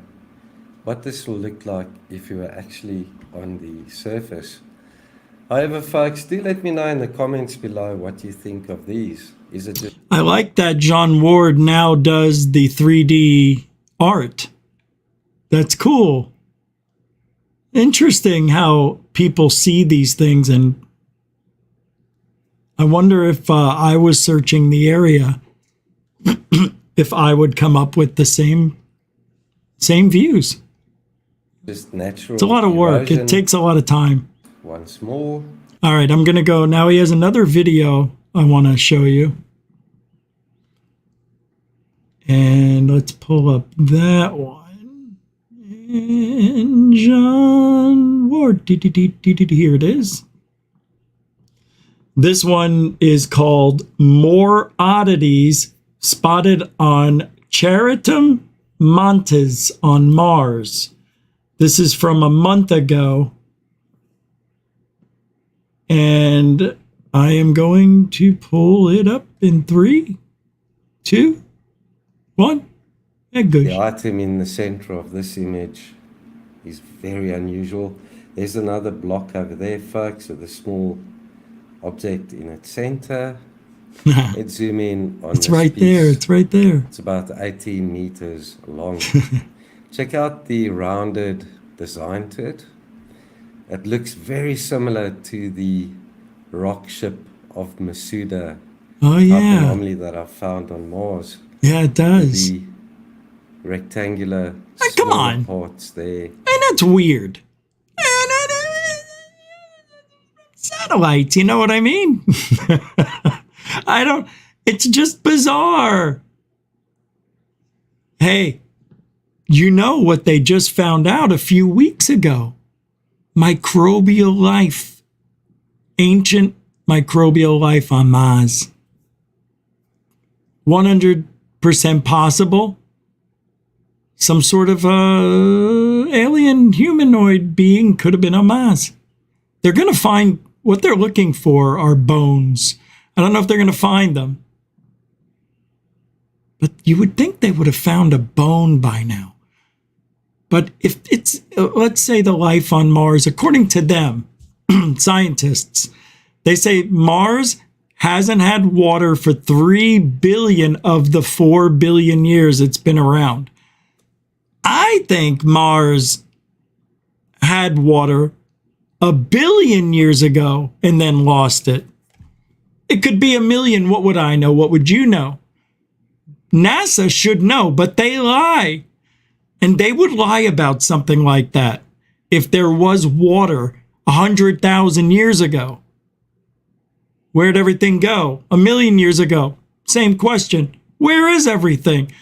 what this will look like if you were actually on the surface. However, folks, do let me know in the comments below what you think of these. Is it just... I like that John Ward now does the 3D art. That's cool. Interesting how people see these things, and I wonder if I was searching the area, if I would come up with the same views. Just natural. It's a lot of work. erosion. It takes a lot of time. Once more. All right, I'm going to go. Now he has another video I want to show you. And let's let's pull up that one. And John Ward. Here it is. This one is called More Oddities Spotted on Charitum Montes on Mars. This is from a month ago. And I am going to pull it up in 3, 2, 1. And good. The item in the center of this image is very unusual. There's another block over there, folks, with a small object in its center. Let's zoom in on It's this right piece. there. It's right there. It's about 18 meters long. Check out the rounded design to it. It looks very similar to the rock ship of Masuda. Oh, yeah. Anomaly that I found on Mars. Yeah, it does. The rectangular come on. parts there. And that's weird. Satellites, you know what I mean? It's just bizarre. Hey, you know what they just found out a few weeks ago? Microbial life. Ancient microbial life on Mars. 100% possible. Some sort of alien humanoid being could have been on Mars. They're going to find what they're looking for are bones. I don't know if they're going to find them. But you would think they would have found a bone by now. But if it's, let's say the life on Mars, according to them, scientists, they say Mars hasn't had water for 3 billion of the 4 billion years it's been around. I think Mars had water 1 billion years ago and then lost it. It could be 1 million. What would I know? What would you know? NASA should know, but they lie. And they would lie about something like that if there was water 100,000 years ago. Where'd everything go? 1 million years ago. Same question. Where is everything?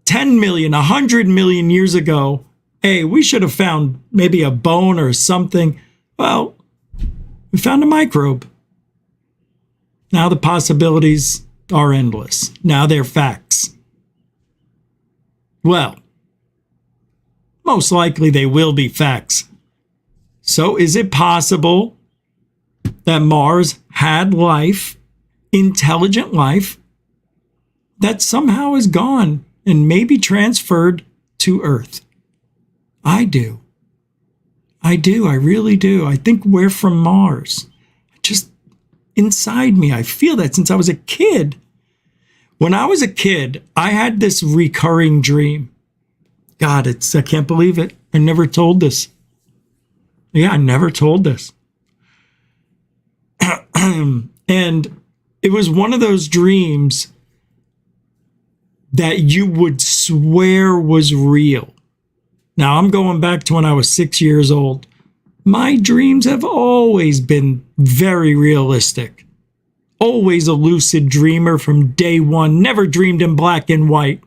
10 million, 100 million years ago. Hey, we should have found maybe a bone or something. Well, we found a microbe. Now the possibilities are endless. Now they're facts. Well, most likely they will be facts. So is it possible that Mars had life, intelligent life, that somehow is gone and maybe transferred to Earth? I do. I really do. I think we're from Mars. Just inside me, I feel that since I was a kid. When I was a kid, I had this recurring dream. God, I can't believe it. I never told this. Yeah, I never told this. And it was one of those dreams that you would swear was real. Now, I'm going back to when I was 6 years old. My dreams have always been very realistic. Always a lucid dreamer from day one. Never dreamed in black and white.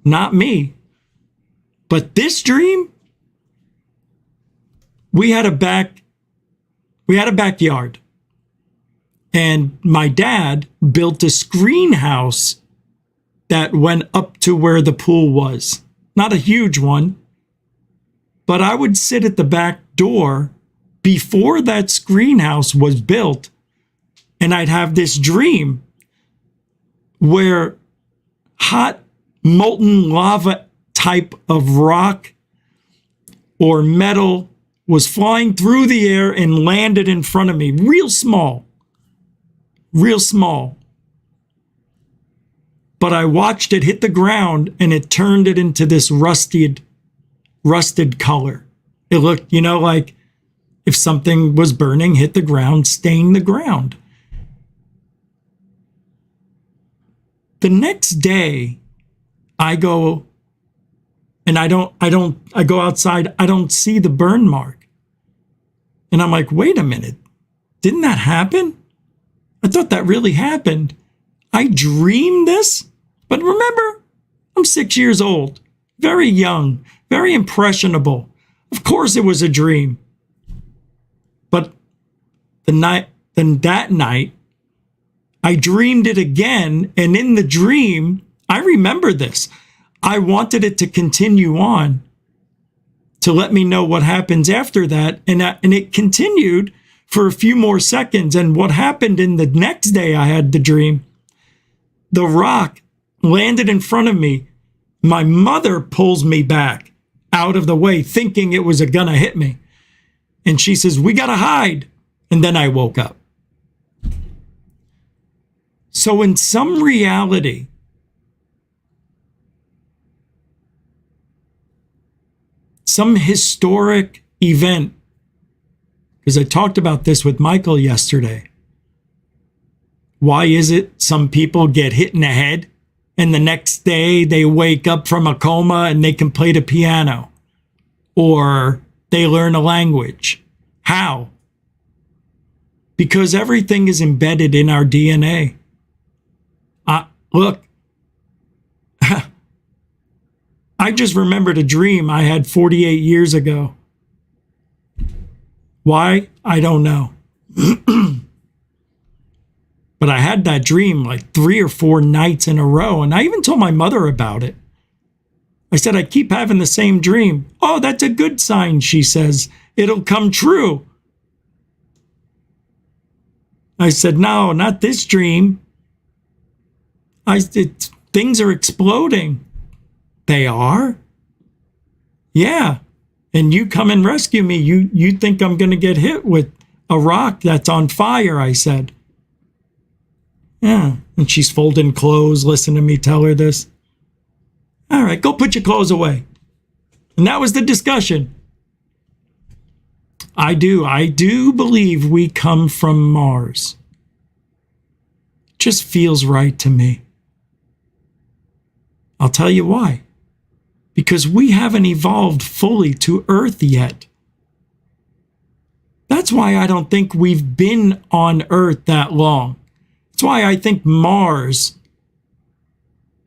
Not me. But this dream, we had a backyard. And my dad built a screen house that went up to where the pool was. Not a huge one. But I would sit at the back door before that screen house was built, and I'd have this dream where hot molten lava type of rock or metal was flying through the air and landed in front of me, real small. But I watched it hit the ground and it turned it into this rusted color. It looked, like if something was burning, hit the ground, stained the ground. The next day, I go and I go outside, I don't see the burn mark. And I'm like, wait a minute, didn't that happen? I thought that really happened. I dreamed this, but remember, I'm 6 years old, very young, very impressionable. Of course it was a dream. But that night, I dreamed it again, and in the dream, I remember this. I wanted it to continue on, to let me know what happens after that, and it continued for a few more seconds. And what happened in the next day I had the dream, the rock landed in front of me. My mother pulls me back out of the way, thinking it was gonna hit me. And she says, "We gotta hide." And then I woke up. So in some reality, some historic event, because I talked about this with Michael yesterday. Why is it some people get hit in the head and the next day they wake up from a coma and they can play the piano or they learn a language? How? Because everything is embedded in our DNA. Look, I just remembered a dream I had 48 years ago. Why? I don't know. But I had that dream like 3 or 4 nights in a row, and I even told my mother about it. I said, I keep having the same dream. "Oh, that's a good sign," she says. "It'll come true." I said, "No, not this dream." Things are exploding. They are? Yeah. And you come and rescue me. You think I'm going to get hit with a rock that's on fire, I said. Yeah. And she's folding clothes. Listen to me tell her this. All right, go put your clothes away. And that was the discussion. I do believe we come from Mars. It just feels right to me. I'll tell you why. Because we haven't evolved fully to Earth yet. That's why I don't think we've been on Earth that long. That's why I think Mars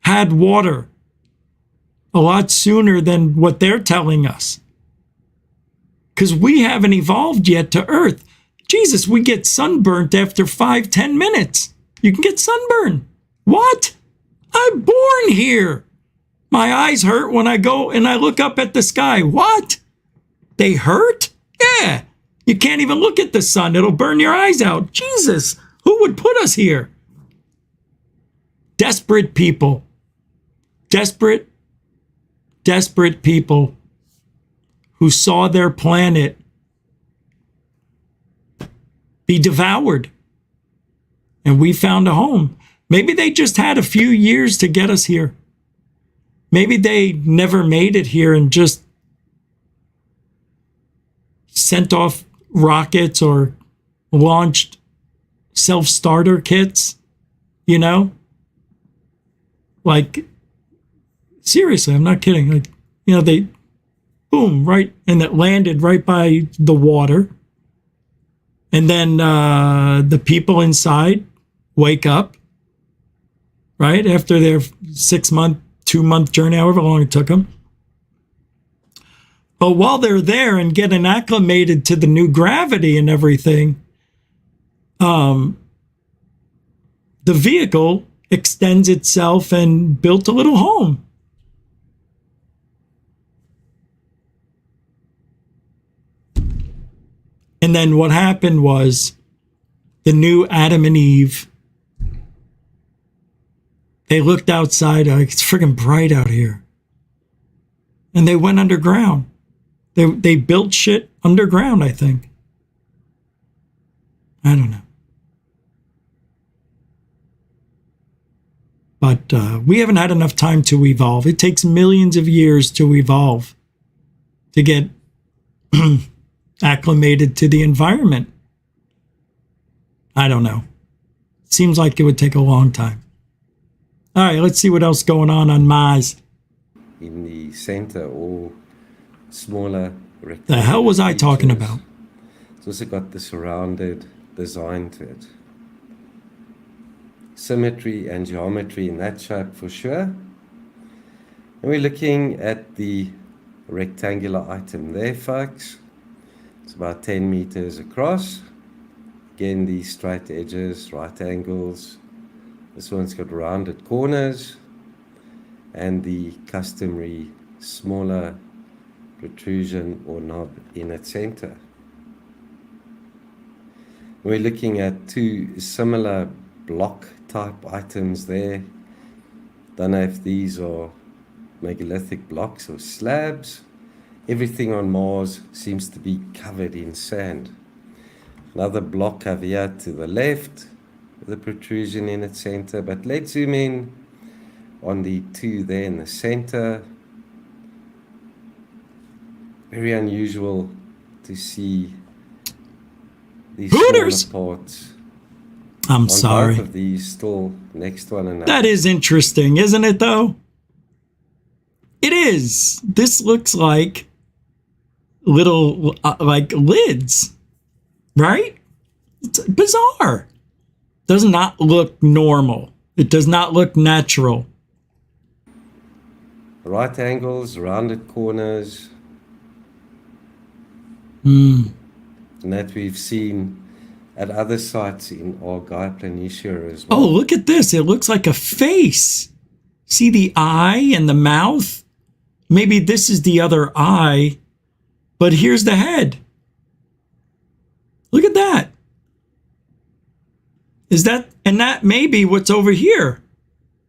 had water a lot sooner than what they're telling us. Because we haven't evolved yet to Earth. Jesus, we get sunburnt after 5-10 minutes. You can get sunburn. What? I'm born here. My eyes hurt when I go and I look up at the sky. What? They hurt? Yeah. You can't even look at the sun. It'll burn your eyes out. Jesus, who would put us here? Desperate people. Desperate people who saw their planet be devoured. And we found a home. Maybe they just had a few years to get us here. Maybe they never made it here and just sent off rockets or launched self-starter kits, you know? Like, seriously, I'm not kidding. Like, you know, they, boom, right, and it landed right by the water. And then the people inside wake up, right, after their 6-month, 2-month journey, however long it took them. But while they're there and getting acclimated to the new gravity and everything, the vehicle extends itself and built a little home. And then what happened was the new Adam and Eve, they looked outside, like, it's friggin' bright out here. And they went underground. They built shit underground, I think. I don't know. But we haven't had enough time to evolve. It takes millions of years to evolve, to get acclimated to the environment. I don't know. Seems like it would take a long time. All right, let's see what else is going on Mars. In the center, or smaller rectangular. The hell was I talking about? It's also got this rounded design to it. Symmetry and geometry in that shape for sure. And we're looking at the rectangular item there, folks. It's about 10 meters across. Again, these straight edges, right angles. This one's got rounded corners and the customary smaller protrusion or knob in its center. We're looking at two similar block type items there. Don't know if these are megalithic blocks or slabs. Everything on Mars seems to be covered in sand. Another block over here to the left with a protrusion in its center, but let's zoom in on the two there in the center. Very unusual to see these smaller parts. I'm sorry. Both of these still next to one another. That is interesting, isn't it, though? It is. This looks like little, like lids, right? It's bizarre. Does not look normal. It does not look natural. Right angles, rounded corners. Mm. And that we've seen at other sites in Argyll Planitia as well. Oh, look at this. It looks like a face. See the eye and the mouth? Maybe this is the other eye, but here's the head. Look at that. Is that, and that may be what's over here.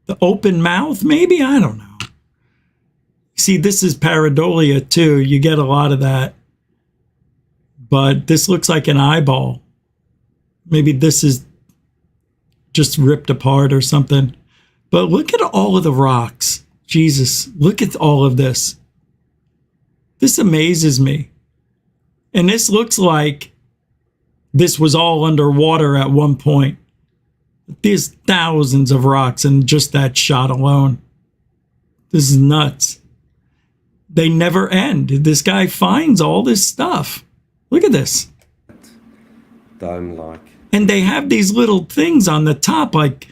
The open mouth, maybe? I don't know. See, this is pareidolia too. You get a lot of that. But this looks like an eyeball. Maybe this is just ripped apart or something. But look at all of the rocks. Jesus, look at all of this. This amazes me. And this looks like this was all underwater at one point. There's thousands of rocks in just that shot alone. This is nuts. They never end. This guy finds all this stuff. Look at this. Dome-like. And they have these little things on the top, like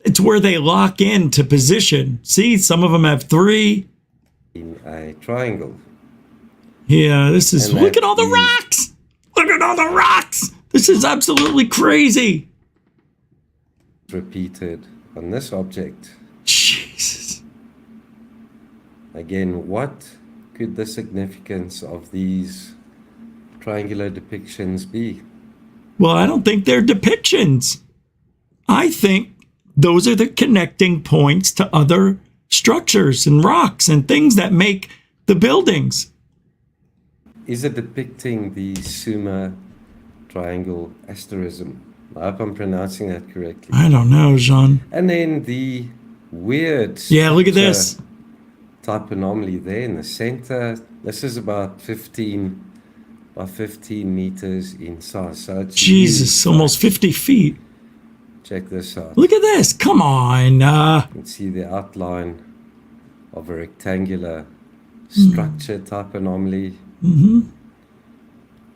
it's where they lock into position. See, some of them have 3. In a triangle. Yeah, this is, And look that at all the is- rocks. Look at all the rocks. This is absolutely crazy. Repeated on this object. Jesus. Again, what could the significance of these triangular depictions be? Well, I don't think they're depictions. I think those are the connecting points to other structures and rocks and things that make the buildings. Is it depicting the Summa triangle asterism? I hope I'm pronouncing that correctly. I don't know, Jean. And then the weird Yeah, look at this. type anomaly there in the center. This is about 15 by 15 meters in size. So it's Jesus, huge. almost 50 feet. Check this out. Look at this. Come on. You can see the outline of a rectangular structure type anomaly. Mm-hmm.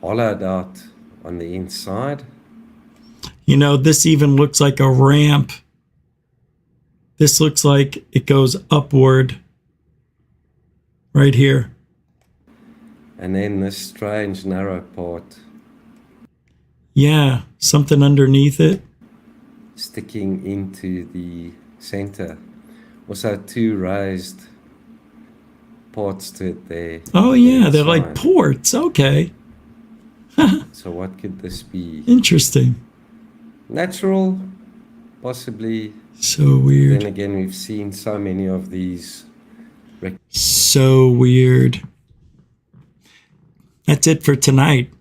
Hollowed out on the inside. You know, this even looks like a ramp. This looks like it goes upward right here. And then this strange narrow part Yeah, something underneath it. sticking into the center. Also 2 raised parts to it there. Oh, yeah, they're like Inside. ports. Okay. So what could this be? Interesting. Natural? Possibly. So weird. Then again, we've seen so many of these. So weird. That's it for tonight.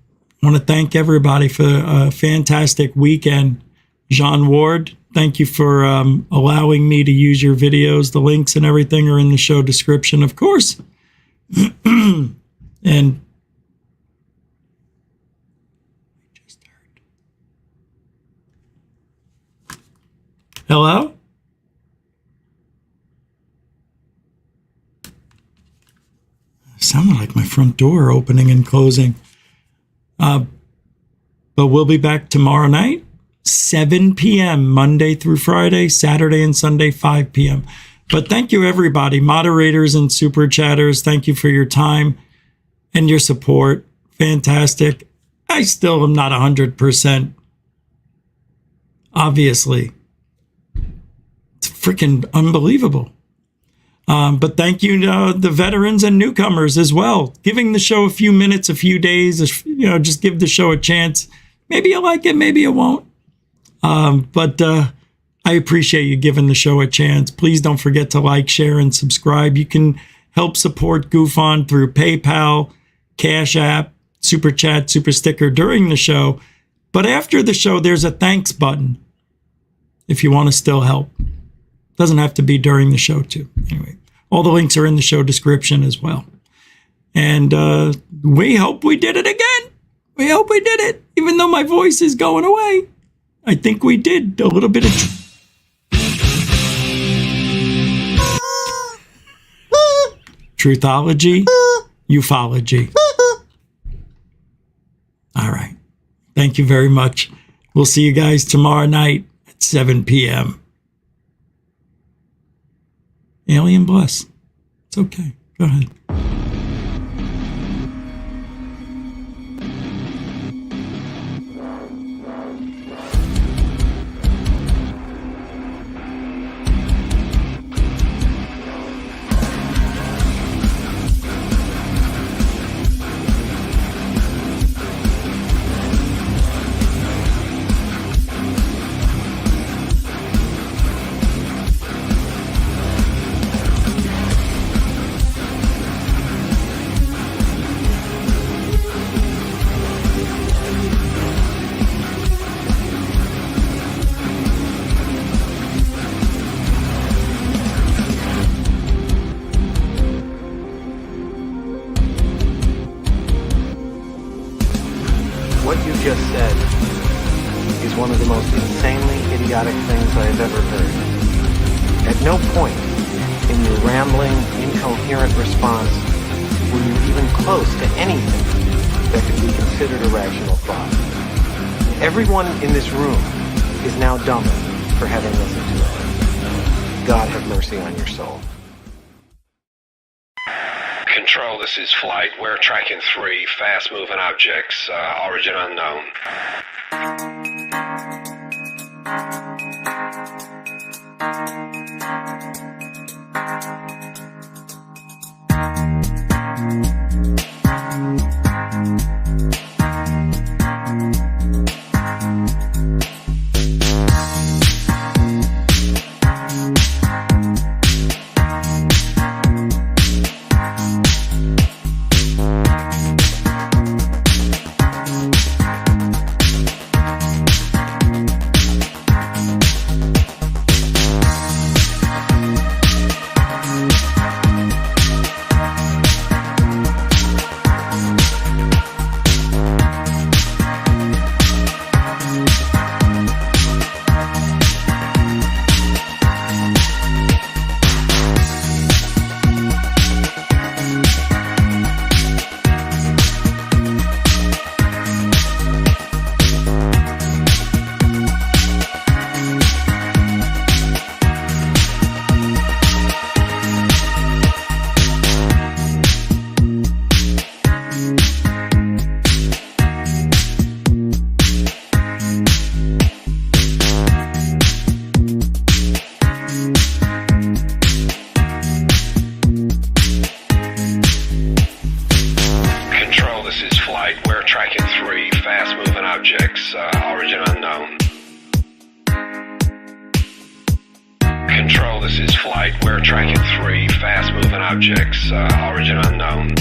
I want to thank everybody for a fantastic weekend. Jean Ward, thank you for allowing me to use your videos. The links and everything are in the show description, of course. And hello? Sounded like my front door opening and closing. But we'll be back tomorrow night, 7 p.m., Monday through Friday, Saturday and Sunday, 5 p.m. But thank you, everybody, moderators and super chatters. Thank you for your time and your support. Fantastic. I still am not 100%. Obviously. It's freaking unbelievable. But thank you to the veterans and newcomers as well. Giving the show a few minutes, a few days, just give the show a chance. Maybe you like it, maybe you won't. But I appreciate you giving the show a chance. Please don't forget to like, share, and subscribe. You can help support Goof On through PayPal, Cash App, Super Chat, Super Sticker during the show. But after the show, there's a thanks button if you want to still help. Doesn't have to be during the show, too. Anyway, all the links are in the show description as well. And we hope we did it again. We hope we did it, even though my voice is going away. I think we did a little bit of... Truthology, ufology. All right. Thank you very much. We'll see you guys tomorrow night at 7 p.m. Alien bless. It's okay. Go ahead. What you just said is one of the most insanely idiotic things I have ever heard. At no point in your rambling, incoherent response were you even close to anything that could be considered a rational thought. Everyone in this room is now dumber for having listened to it. God have mercy on your soul. Control, this is Flight. We're tracking 3 fast-moving objects, origin unknown. We're tracking 3 fast-moving objects, origin unknown.